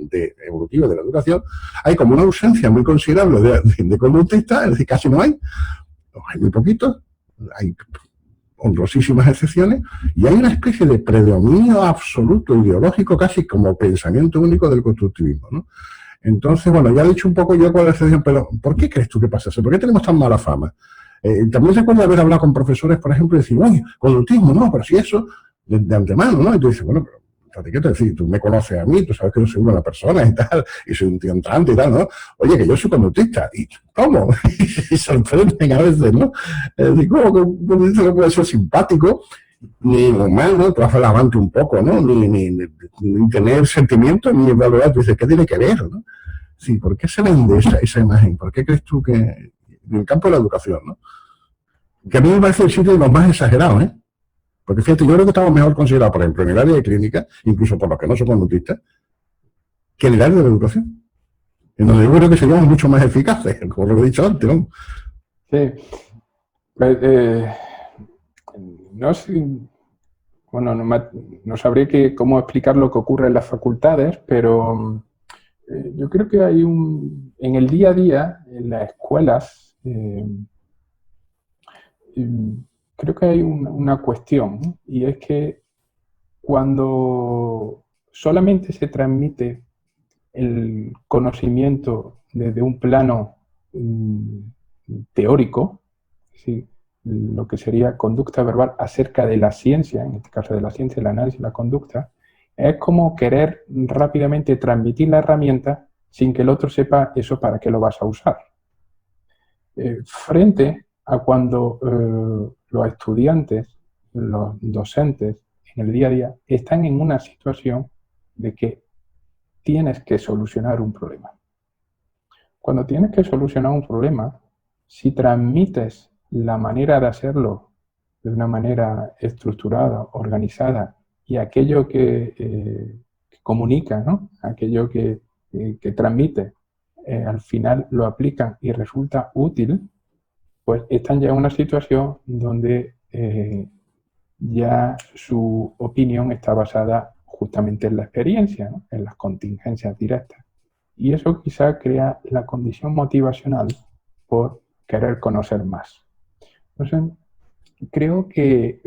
evolutiva de la educación. Hay como una ausencia muy considerable de conductistas, es decir, casi no hay muy poquitos, hay honrosísimas excepciones, y hay una especie de predominio absoluto ideológico, casi como pensamiento único del constructivismo, ¿no? Entonces, bueno, ya he dicho un poco yo cuál es la excepción, pero ¿por qué crees tú que pasa eso? ¿Por qué tenemos tan mala fama? También recuerdo haber hablado con profesores, por ejemplo, y decir, oye, conductismo, no, pero si eso, de antemano, ¿no? Y tú dices, bueno, pero ¿qué te decir? Tú me conoces a mí, tú sabes que yo soy buena persona y tal, y soy un tío entrante y tal, ¿no? Oye, que yo soy conductista. ¿Y cómo? Y sorprenden a veces, ¿no? Es decir, ¿cómo que un conductista no puede ser simpático? Ni normal, ¿no? Trabajar la avante un poco, ¿no? Ni tener sentimientos, ni evaluar. Tú dices, ¿qué tiene que ver, no? Sí, ¿por qué se vende esa imagen? ¿Por qué crees tú que en el campo de la educación, ¿no? Que a mí me parece el sitio de los más exagerados, ¿eh? Porque fíjate, yo creo que estamos mejor considerados, por ejemplo, en el área de clínica, incluso por los que no son conductistas, que en el área de la educación. En donde yo creo que seríamos mucho más eficaces, como lo he dicho antes, ¿no? Sí. Pues, no sé, bueno, no sabría cómo explicar lo que ocurre en las facultades, pero yo creo que hay en el día a día, en las escuelas, creo que hay una cuestión, ¿no? Y es que cuando solamente se transmite el conocimiento desde un plano teórico, ¿sí? Lo que sería conducta verbal acerca de la ciencia, en este caso de la ciencia, el análisis de la conducta, es como querer rápidamente transmitir la herramienta sin que el otro sepa eso para qué lo vas a usar. Frente a cuando los estudiantes, los docentes, en el día a día, están en una situación de que tienes que solucionar un problema. Cuando tienes que solucionar un problema, si transmites la manera de hacerlo de una manera estructurada, organizada, y aquello que comunica, ¿no? Aquello que transmite, al final lo aplican y resulta útil, pues están ya en una situación donde ya su opinión está basada justamente en la experiencia, ¿no? En las contingencias directas. Y eso quizá crea la condición motivacional por querer conocer más. Entonces, creo que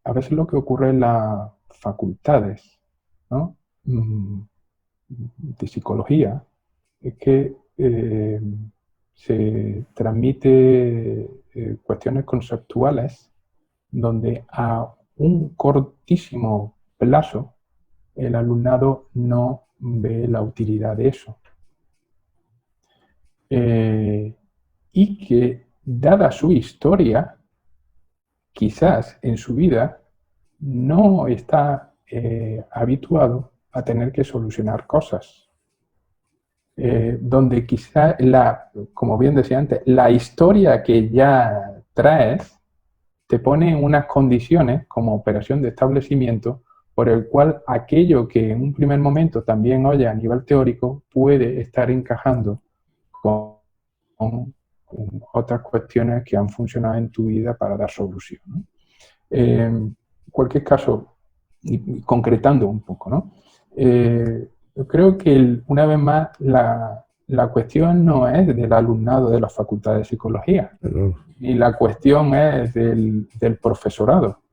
a veces lo que ocurre en las facultades, ¿no? De psicología es que se transmite cuestiones conceptuales donde a un cortísimo plazo el alumnado no ve la utilidad de eso. Y que, dada su historia, quizás en su vida no está habituado a tener que solucionar cosas. Donde quizá, como bien decía antes, la historia que ya traes te pone en unas condiciones como operación de establecimiento por el cual aquello que en un primer momento también oye a nivel teórico puede estar encajando con otras cuestiones que han funcionado en tu vida para dar solución, ¿no? En cualquier caso, y concretando un poco, ¿no? Yo creo que una vez más la cuestión no es del alumnado de la Facultad de Psicología, y la cuestión es del profesorado.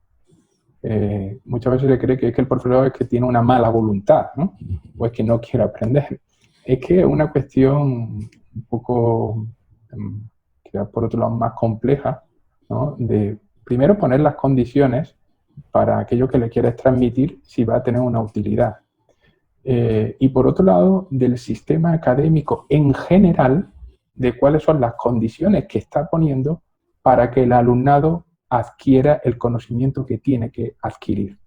Muchas veces se cree que es que el profesorado es que tiene una mala voluntad, ¿no? O es que no quiere aprender. Es que es una cuestión un poco, quizás por otro lado, más compleja, ¿no? De primero poner las condiciones para aquello que le quieres transmitir si va a tener una utilidad. Y por otro lado, del sistema académico en general, de cuáles son las condiciones que está poniendo para que el alumnado adquiera el conocimiento que tiene que adquirir.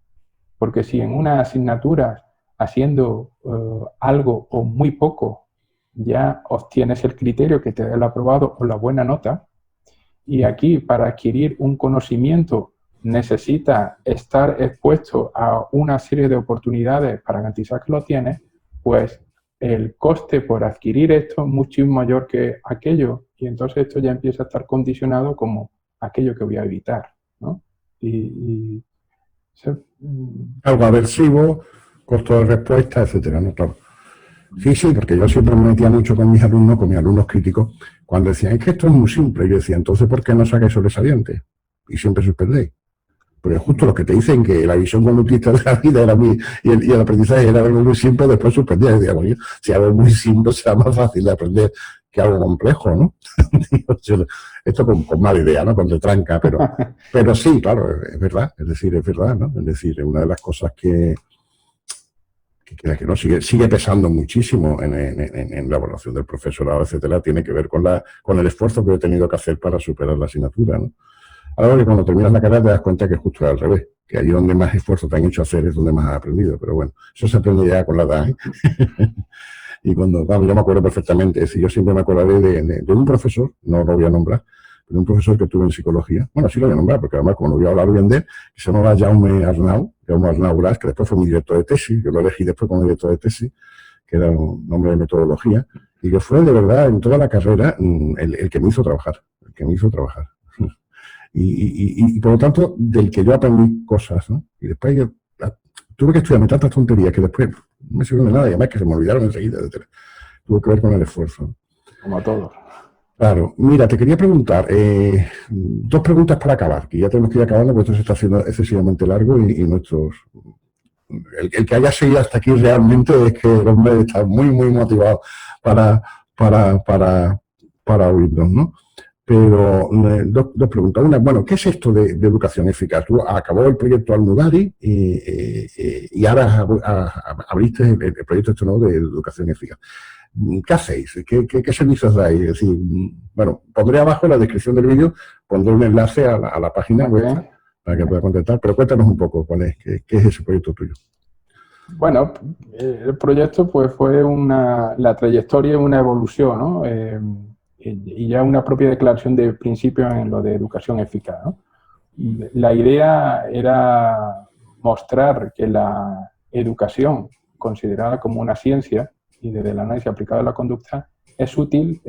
Porque si en una asignatura, haciendo algo o muy poco, ya obtienes el criterio que te da el aprobado o la buena nota, y aquí para adquirir un conocimiento necesita estar expuesto a una serie de oportunidades para garantizar que lo tienes, pues el coste por adquirir esto es mucho mayor que aquello, y entonces esto ya empieza a estar condicionado como aquello que voy a evitar, ¿no? Algo aversivo, costo de respuesta, etcétera, ¿no? Claro. Sí, porque yo siempre me metía mucho con mis alumnos críticos, cuando decían, es que esto es muy simple. Y yo decía, entonces, ¿por qué no sacáis sobresaliente? Y siempre suspendéis. Porque justo los que te dicen que la visión conductista de la vida era y el aprendizaje era algo muy simple, después suspendías. Y decía, bueno, si algo muy simple será más fácil de aprender que algo complejo, ¿no? Esto con mala idea, ¿no? Con retranca, pero sí, claro, es verdad. Es decir, es verdad, ¿no? Es decir, una de las cosas que que no, sigue pesando muchísimo en la evaluación del profesorado, etcétera, tiene que ver con el esfuerzo que he tenido que hacer para superar la asignatura, ¿no? Ahora que cuando terminas la carrera te das cuenta que es justo al revés, que allí donde más esfuerzo te han hecho hacer es donde más has aprendido, pero bueno, eso se aprende ya con la edad, ¿eh? Y cuando, claro, yo me acuerdo perfectamente, es decir, yo siempre me acordaré de un profesor, no lo voy a nombrar, pero un profesor que tuve en psicología, bueno, sí lo voy a nombrar, porque además como no voy a hablar bien de él, que se llamaba Jaume Arnau Bras, que después fue mi director de tesis, yo lo elegí después como director de tesis, que era un hombre de metodología, y que fue de verdad en toda la carrera el que me hizo trabajar, el que me hizo trabajar. Y por lo tanto, del que yo aprendí cosas, ¿no? Y después yo tuve que estudiarme tantas tonterías que después no me sirvió de nada, y además que se me olvidaron enseguida, etc. Tuvo que ver con el esfuerzo. Como todos. Claro. Mira, te quería preguntar, dos preguntas para acabar, que ya tenemos que ir acabando porque esto se está haciendo excesivamente largo y nuestros... El que haya seguido hasta aquí realmente es que el hombre está muy, muy motivado para oírnos, ¿no? Pero dos preguntas. Una, bueno, ¿qué es esto de educación eficaz? Tú acabó el proyecto Almudari y ahora abriste el proyecto este nuevo de educación eficaz. ¿Qué hacéis? ¿Qué servicios dais? Es decir, bueno, pondré abajo en la descripción del vídeo, pondré un enlace a la página web para que pueda contactar, pero cuéntanos un poco qué es ese proyecto tuyo. Bueno, el proyecto pues fue la trayectoria, una evolución, ¿no? Y ya una propia declaración de principio en lo de educación eficaz, ¿no? La idea era mostrar que la educación, considerada como una ciencia y desde el análisis aplicado a la conducta, es útil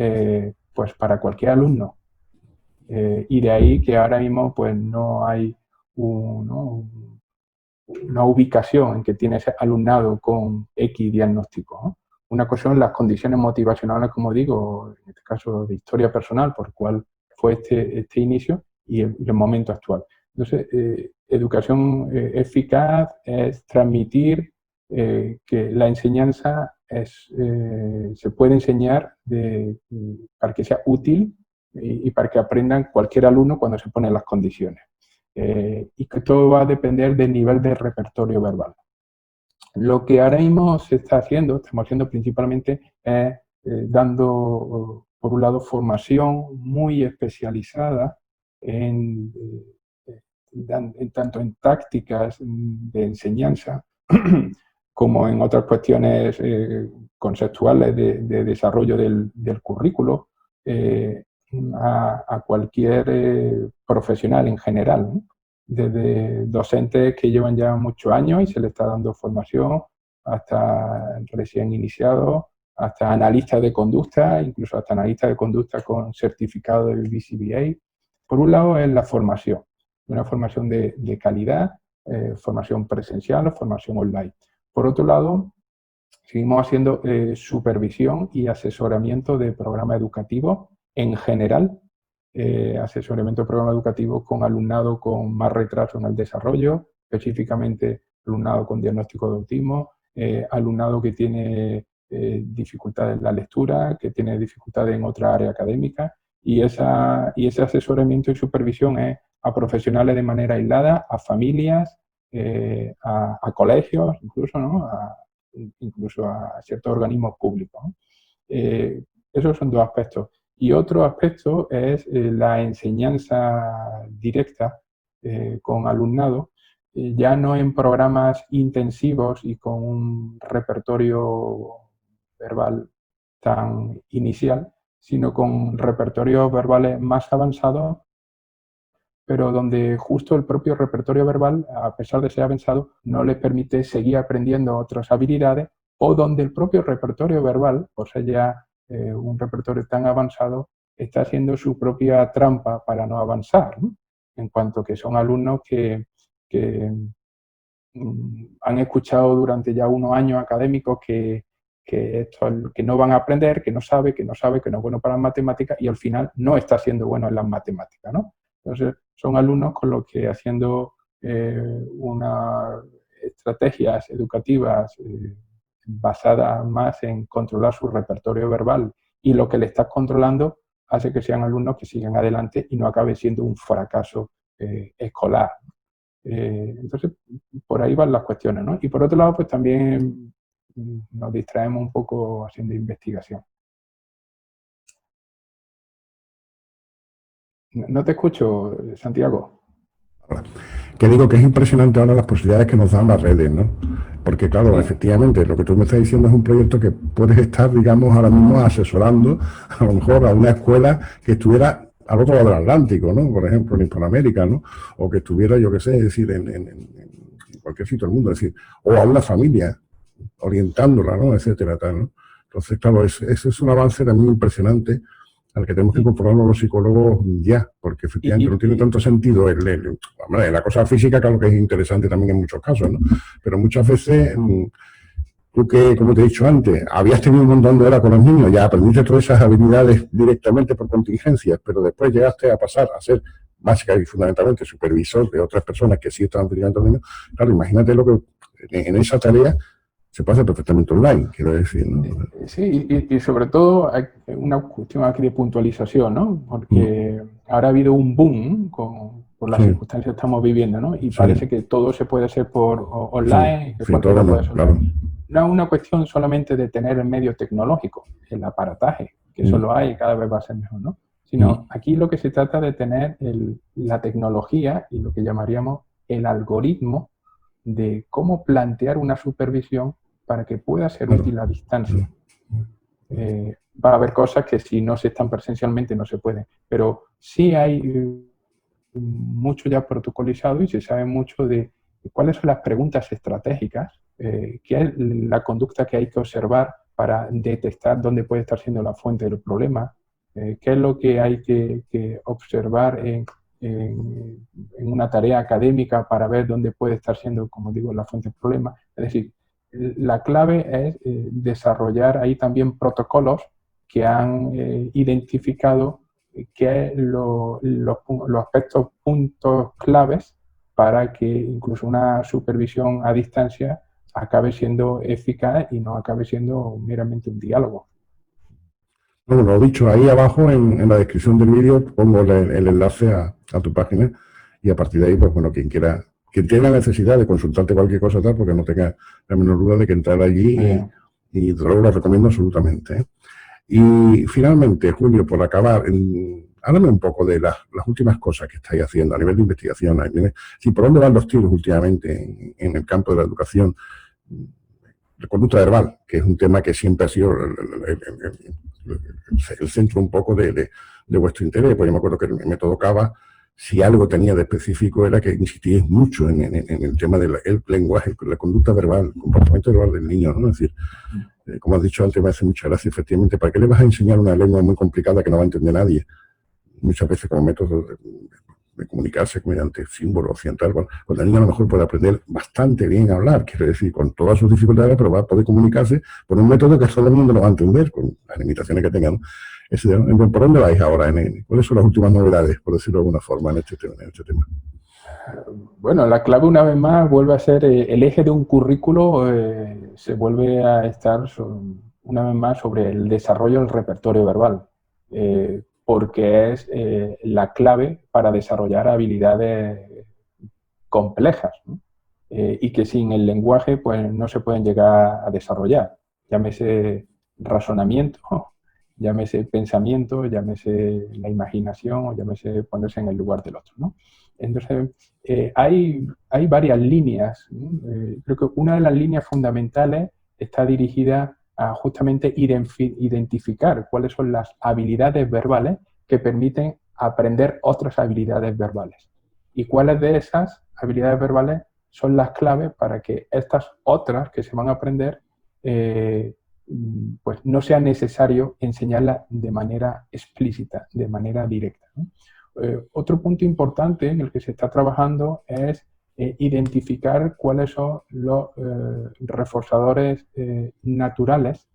pues para cualquier alumno. Y de ahí que ahora mismo pues no hay una ubicación en que tiene ese alumnado con X diagnóstico, ¿no? Una cosa son las condiciones motivacionales, como digo, en este caso de historia personal, por cuál fue este inicio y el momento actual. Entonces, educación eficaz es transmitir que la enseñanza se puede enseñar para que sea útil y para que aprendan cualquier alumno cuando se ponen las condiciones. Y que todo va a depender del nivel de repertorio verbal. Lo que ahora mismo se está haciendo, estamos haciendo principalmente, es dando, por un lado, formación muy especializada tanto en tácticas de enseñanza como en otras cuestiones conceptuales de desarrollo del currículo, a cualquier profesional en general, ¿no? Desde docentes que llevan ya muchos años y se les está dando formación, hasta recién iniciados, hasta analistas de conducta, incluso hasta analistas de conducta con certificado de BCBA. Por un lado es la formación, una formación de calidad, formación presencial o formación online. Por otro lado, seguimos haciendo supervisión y asesoramiento de programas educativos en general, asesoramiento de programas educativos con alumnado con más retraso en el desarrollo, específicamente alumnado con diagnóstico de autismo, alumnado que tiene dificultades en la lectura, que tiene dificultades en otra área académica, y ese asesoramiento y supervisión es a profesionales de manera aislada, a familias, a colegios, incluso, ¿no? Incluso a ciertos organismos públicos, ¿no? Esos son dos aspectos. Y otro aspecto es la enseñanza directa con alumnado, ya no en programas intensivos y con un repertorio verbal tan inicial, sino con repertorios verbales más avanzados, pero donde justo el propio repertorio verbal, a pesar de ser avanzado, no les permite seguir aprendiendo otras habilidades, o donde el propio repertorio verbal, por ser ya un repertorio tan avanzado, está haciendo su propia trampa para no avanzar, ¿no? En cuanto que son alumnos que han escuchado durante ya unos años académicos que no van a aprender, que no sabe, que no es bueno para las matemáticas y al final no está siendo bueno en las matemáticas, ¿no? Entonces, son alumnos con los que haciendo unas estrategias educativas basadas más en controlar su repertorio verbal y lo que le estás controlando hace que sean alumnos que sigan adelante y no acabe siendo un fracaso escolar. Entonces, por ahí van las cuestiones, ¿no? Y por otro lado, pues también nos distraemos un poco haciendo investigación. No te escucho, Santiago. Que digo que es impresionante ahora las posibilidades que nos dan las redes, ¿no? Porque claro, efectivamente, lo que tú me estás diciendo es un proyecto que puedes estar, digamos, ahora mismo asesorando a lo mejor a una escuela que estuviera al otro lado del Atlántico, ¿no? Por ejemplo, en Hispanoamérica, ¿no? O que estuviera, yo qué sé, es decir, en cualquier sitio del mundo, es decir, o a una familia, orientándola, ¿no? Etcétera, tal, ¿no? Entonces, claro, ese es un avance también impresionante al que tenemos que incorporarnos los psicólogos ya, porque efectivamente no tiene tanto sentido la cosa física, claro que es interesante también en muchos casos, ¿no? Pero muchas veces, tú que, como te he dicho antes, habías tenido un montón de horas con los niños, ya aprendiste todas esas habilidades directamente por contingencias, pero después llegaste a pasar a ser básica y fundamentalmente supervisor de otras personas que sí estaban dirigiendo a los niños. Claro, imagínate lo que en esa tarea se pasa perfectamente online, quiero decir, ¿no? Sí, y sobre todo hay una cuestión aquí de puntualización, ¿no? Porque ahora ha habido un boom por las circunstancias que estamos viviendo, ¿no? Y parece que todo se puede hacer por online, y que cualquiera puede hacer online. No es una cuestión solamente de tener el medio tecnológico, el aparataje, que eso lo hay y cada vez va a ser mejor, ¿no? Sino aquí lo que se trata de tener la tecnología y lo que llamaríamos el algoritmo de cómo plantear una supervisión para que pueda ser útil a distancia. Va a haber cosas que si no se están presencialmente no se pueden, pero sí hay mucho ya protocolizado y se sabe mucho de cuáles son las preguntas estratégicas, qué es la conducta que hay que observar para detectar dónde puede estar siendo la fuente del problema, qué es lo que hay que observar en una tarea académica para ver dónde puede estar siendo, como digo, la fuente del problema. Es decir, la clave es desarrollar ahí también protocolos que han identificado qué es los aspectos, puntos claves para que incluso una supervisión a distancia acabe siendo eficaz y no acabe siendo meramente un diálogo. Bueno, lo dicho, ahí abajo en la descripción del vídeo pongo el enlace a tu página y a partir de ahí, pues bueno, quien tenga la necesidad de consultarte cualquier cosa tal, porque no tenga la menor duda de que entrar allí y luego lo recomiendo absolutamente, ¿eh? Y finalmente, Julio, por acabar, háblame un poco de las últimas cosas que estáis haciendo a nivel de investigación. ¿Por dónde van los tiros últimamente en el campo de la educación? La conducta verbal, que es un tema que siempre ha sido el centro un poco de vuestro interés. Pues yo me acuerdo que el método Cava, si algo tenía de específico, era que insistíais mucho en el tema del lenguaje, la conducta verbal, el comportamiento verbal del niño, ¿no? Es decir, como has dicho antes, me hace mucha gracia, efectivamente, ¿para qué le vas a enseñar una lengua muy complicada que no va a entender nadie? Muchas veces como método de comunicarse mediante símbolos occidentales, cuando el niño a lo mejor puede aprender bastante bien a hablar, quiero decir, con todas sus dificultades, pero va a poder comunicarse por un método que todo el mundo lo va a entender, con las limitaciones que tengan, ¿no? ¿Por dónde vais ahora? ¿Cuáles son las últimas novedades, por decirlo de alguna forma, en este tema? Bueno, la clave una vez más vuelve a ser el eje de un currículo, se vuelve a estar una vez más sobre el desarrollo del repertorio verbal, porque es la clave para desarrollar habilidades complejas, ¿no? Y que sin el lenguaje pues, no se pueden llegar a desarrollar. Llámese razonamiento, llámese pensamiento, llámese la imaginación o llámese ponerse en el lugar del otro, ¿no? Entonces, hay varias líneas, ¿no? Creo que una de las líneas fundamentales está dirigida a justamente identificar cuáles son las habilidades verbales que permiten aprender otras habilidades verbales. Y cuáles de esas habilidades verbales son las claves para que estas otras que se van a aprender pues no sea necesario enseñarlas de manera explícita, de manera directa, ¿no? Otro punto importante en el que se está trabajando es identificar cuáles son los reforzadores naturales,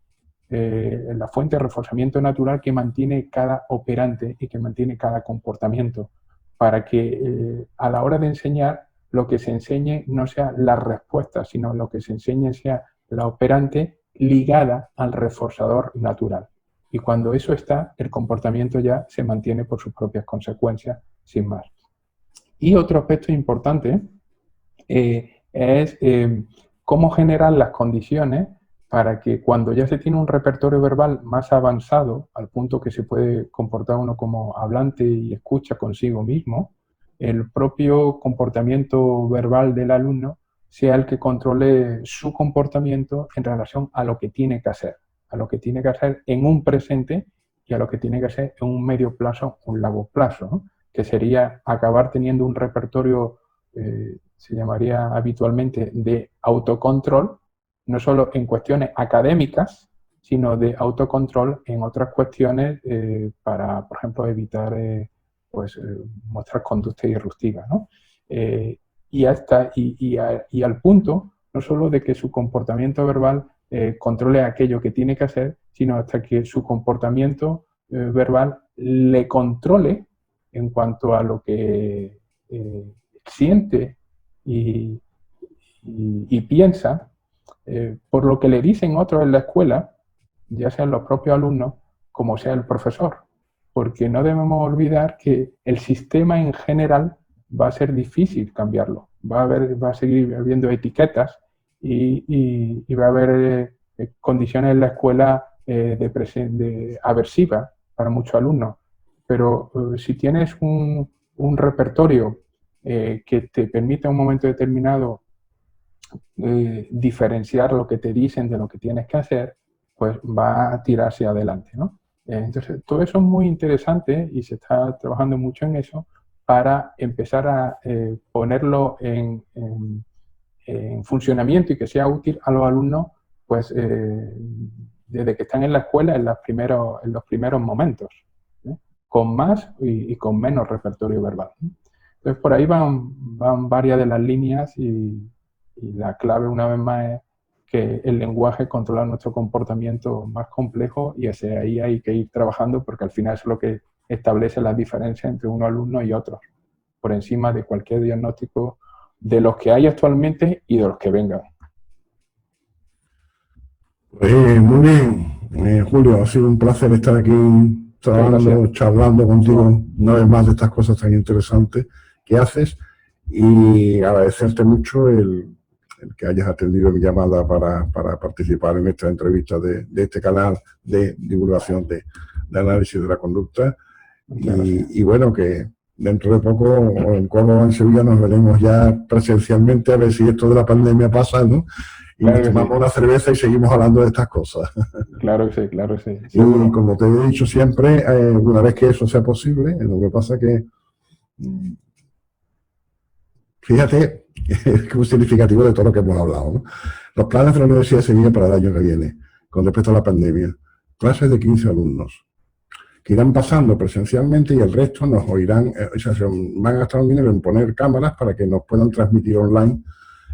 la fuente de reforzamiento natural que mantiene cada operante y que mantiene cada comportamiento, para que a la hora de enseñar lo que se enseñe no sea la respuesta, sino lo que se enseñe sea la operante ligada al reforzador natural. Y cuando eso está, el comportamiento ya se mantiene por sus propias consecuencias, sin más. Y otro aspecto importante es cómo generar las condiciones para que cuando ya se tiene un repertorio verbal más avanzado, al punto que se puede comportar uno como hablante y escucha consigo mismo, el propio comportamiento verbal del alumno sea el que controle su comportamiento en relación a lo que tiene que hacer, en un presente y a lo que tiene que hacer en un medio plazo, un largo plazo, ¿no? Que sería acabar teniendo un repertorio, se llamaría habitualmente de autocontrol, no solo en cuestiones académicas, sino de autocontrol en otras cuestiones para, por ejemplo, evitar mostrar conductas disruptivas, ¿no? Y al punto, no solo de que su comportamiento verbal controle aquello que tiene que hacer, sino hasta que su comportamiento verbal le controle en cuanto a lo que siente y piensa, por lo que le dicen otros en la escuela, ya sean los propios alumnos, como sea el profesor. Porque no debemos olvidar que el sistema en general va a ser difícil cambiarlo. Va a seguir habiendo etiquetas y va a haber condiciones en la escuela aversivas para muchos alumnos. Pero si tienes un repertorio que te permite en un momento determinado diferenciar lo que te dicen de lo que tienes que hacer, pues va a tirar hacia adelante, ¿no? Entonces, todo eso es muy interesante y se está trabajando mucho en eso para empezar a ponerlo en funcionamiento y que sea útil a los alumnos, pues desde que están en la escuela en los primeros momentos, ¿eh? Con más y con menos repertorio verbal, ¿eh? Entonces, por ahí van varias de las líneas y la clave, una vez más, es que el lenguaje controla nuestro comportamiento más complejo y hacia ahí hay que ir trabajando porque al final es lo que establece las diferencias entre unos alumnos y otros, por encima de cualquier diagnóstico de los que hay actualmente y de los que vengan. Muy bien, Julio, ha sido un placer estar aquí charlando contigo una vez más de estas cosas tan interesantes que haces y agradecerte mucho el que hayas atendido mi llamada para participar en esta entrevista de este canal de divulgación de análisis de la conducta. Y bueno, que dentro de poco en Córdoba, en Sevilla, nos veremos ya presencialmente a ver si esto de la pandemia pasa, ¿no? Y nos tomamos una cerveza y seguimos hablando de estas cosas. Claro que sí, claro que sí. Y como te he dicho siempre, una vez que eso sea posible, lo que pasa que, fíjate, es un significativo de todo lo que hemos hablado, ¿no? Los planes de la Universidad de Sevilla para el año que viene, con respecto a la pandemia, clases de 15 alumnos, que irán pasando presencialmente y el resto nos oirán, o sea, van a gastar un dinero en poner cámaras para que nos puedan transmitir online,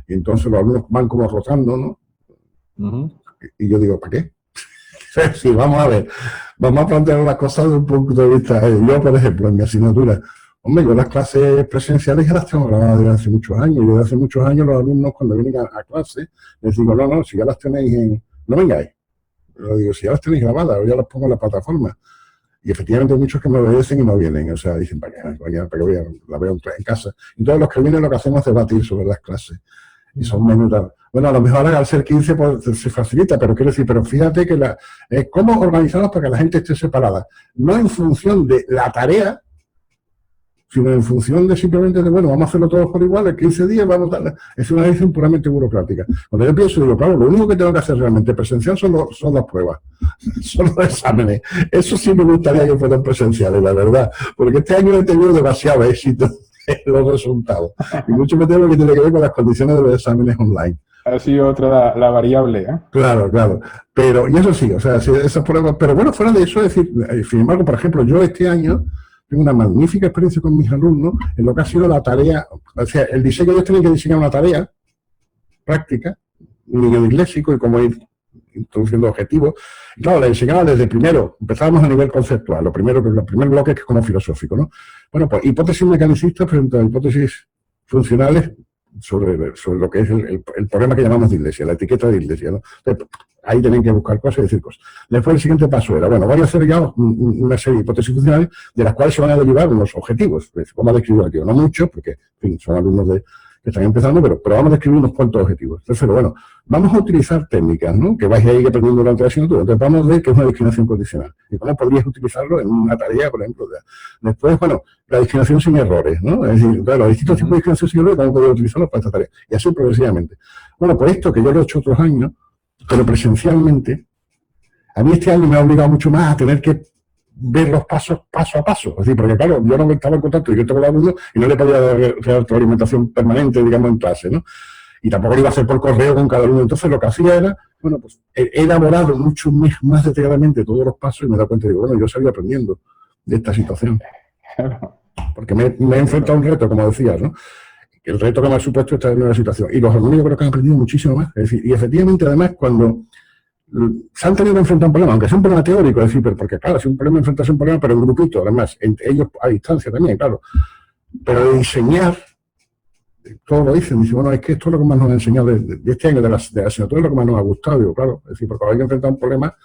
y entonces los alumnos van como rotando, ¿no? Y yo digo, ¿para qué? Sí, vamos a ver, vamos a plantear las cosas desde un punto de vista. Yo, por ejemplo, en mi asignatura, hombre, yo las clases presenciales ya las tengo grabadas desde hace muchos años, y desde hace muchos años los alumnos cuando vienen a clase, les digo, no, si ya las tenéis no vengáis. Yo digo, si ya las tenéis grabadas, yo ya las pongo en la plataforma. Y efectivamente hay muchos que me obedecen y no vienen, o sea, dicen, para que la veo en casa. Y todos los que vienen lo que hacemos es debatir sobre las clases. Y son menudas. Bueno, a lo mejor al ser 15 pues, se facilita, pero quiero decir, pero fíjate que cómo organizarlos para que la gente esté separada. No en función de la tarea, sino en función de simplemente de, bueno, vamos a hacerlo todos por igual, en 15 días vamos a dar. Es una decisión puramente burocrática. Cuando yo pienso, digo, claro, lo único que tengo que hacer realmente presencial son las pruebas, son los exámenes. Eso sí me gustaría que fueran presenciales, la verdad, porque este año he tenido demasiado éxito en los resultados. Y mucho me temo que tiene que ver con las condiciones de los exámenes online. Ha sido otra la variable, ¿eh? Claro. Pero, y eso sí, o sea, esas pruebas, pero bueno, fuera de eso, es decir, sin embargo, por ejemplo, yo este año tengo una magnífica experiencia con mis alumnos en lo que ha sido la tarea, o sea, el diseño, ellos tienen que diseñar una tarea práctica, un niño disléxico y cómo ir introduciendo objetivos. Y claro, le enseñaba desde primero, empezábamos a nivel conceptual, el primer bloque que es como filosófico, ¿no? Bueno, pues hipótesis mecanicistas frente a hipótesis funcionales sobre lo que es el problema que llamamos dislexia, la etiqueta de dislexia, ¿no? Entonces, ahí tienen que buscar cosas y decir cosas. Después el siguiente paso era, bueno, voy a hacer ya una serie de hipótesis funcionales de las cuales se van a derivar unos objetivos. Vamos a describir aquí, no muchos, porque, en fin, son alumnos que están empezando, pero vamos a describir unos cuantos objetivos. Tercero, bueno, vamos a utilizar técnicas, ¿no? Que vais a ir aprendiendo durante la asignatura. Entonces vamos a ver qué es una discriminación condicional y cómo podrías utilizarlo en una tarea, por ejemplo. Después, bueno, la discriminación sin errores, ¿no? Es decir, los distintos tipos de discriminación sin errores, cómo podría utilizarlos para esta tarea. Y así progresivamente. Bueno, pues esto que yo lo he hecho otros años, pero presencialmente, a mí este año me ha obligado mucho más a tener que ver los pasos paso a paso. Es decir, porque claro, yo no estaba en contacto directo con el alumno y no le podía dar retroalimentación permanente, digamos, en clase, ¿no? Y tampoco lo iba a hacer por correo con cada alumno. Entonces lo que hacía era, bueno, pues he elaborado mucho más detalladamente todos los pasos y me he dado cuenta y digo, bueno, yo salí aprendiendo de esta situación. Porque me he enfrentado a un reto, como decías, ¿no? El reto que me ha supuesto esta nueva situación. Y los alumnos yo creo que han aprendido muchísimo más. Es decir, y efectivamente, además, cuando se han tenido que enfrentar a un problema, aunque sea un problema teórico, es decir, porque claro, es un problema enfrentarse a un problema, pero en grupito, además, entre ellos a distancia también, claro. Pero de enseñar, todos lo dicen, bueno, es que esto es lo que más nos ha enseñado de este año, de la asignatura, es lo que más nos ha gustado, digo, claro, es decir, porque hay que enfrentar un problema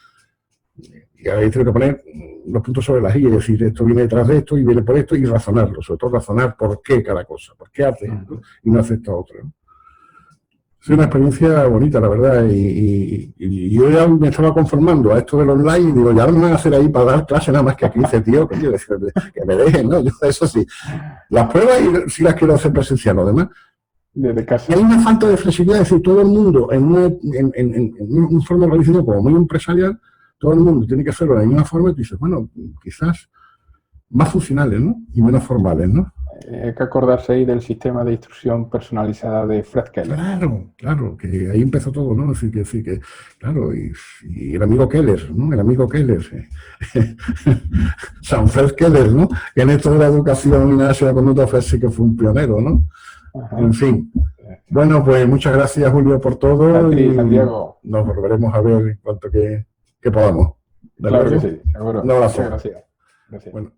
y hay que poner los puntos sobre las i, es decir, esto viene detrás de esto y viene por esto y razonarlo, sobre todo razonar por qué cada cosa, por qué hace esto y no hace esta otra, ¿no? Es una experiencia bonita, la verdad, y yo ya me estaba conformando a esto del online y digo, ya no me van a hacer ahí para dar clase nada más que a 15 tíos, que me dejen, ¿no? Yo eso sí. Las pruebas sí las quiero hacer presencial, lo demás. Desde casa. Y hay una falta de flexibilidad, es decir, todo el mundo en una forma de organización como muy empresarial, todo el mundo tiene que hacerlo de la misma forma y tú dices, bueno, quizás más funcionales, ¿no? Y menos formales, ¿no? Hay que acordarse ahí del sistema de instrucción personalizada de Fred Keller. Claro, que ahí empezó todo, ¿no? Así que claro, y el amigo Keller, ¿no? El amigo Keller. San Fred Keller, ¿no? Que en esto de la educación y la conducta sí que fue un pionero, ¿no? Ajá. En fin. Bueno, pues muchas gracias, Julio, por todo. A ti, Santiago. Nos volveremos a ver en cuanto que podamos. Claro que sí, seguro. Un abrazo. Muchas gracias. Bueno.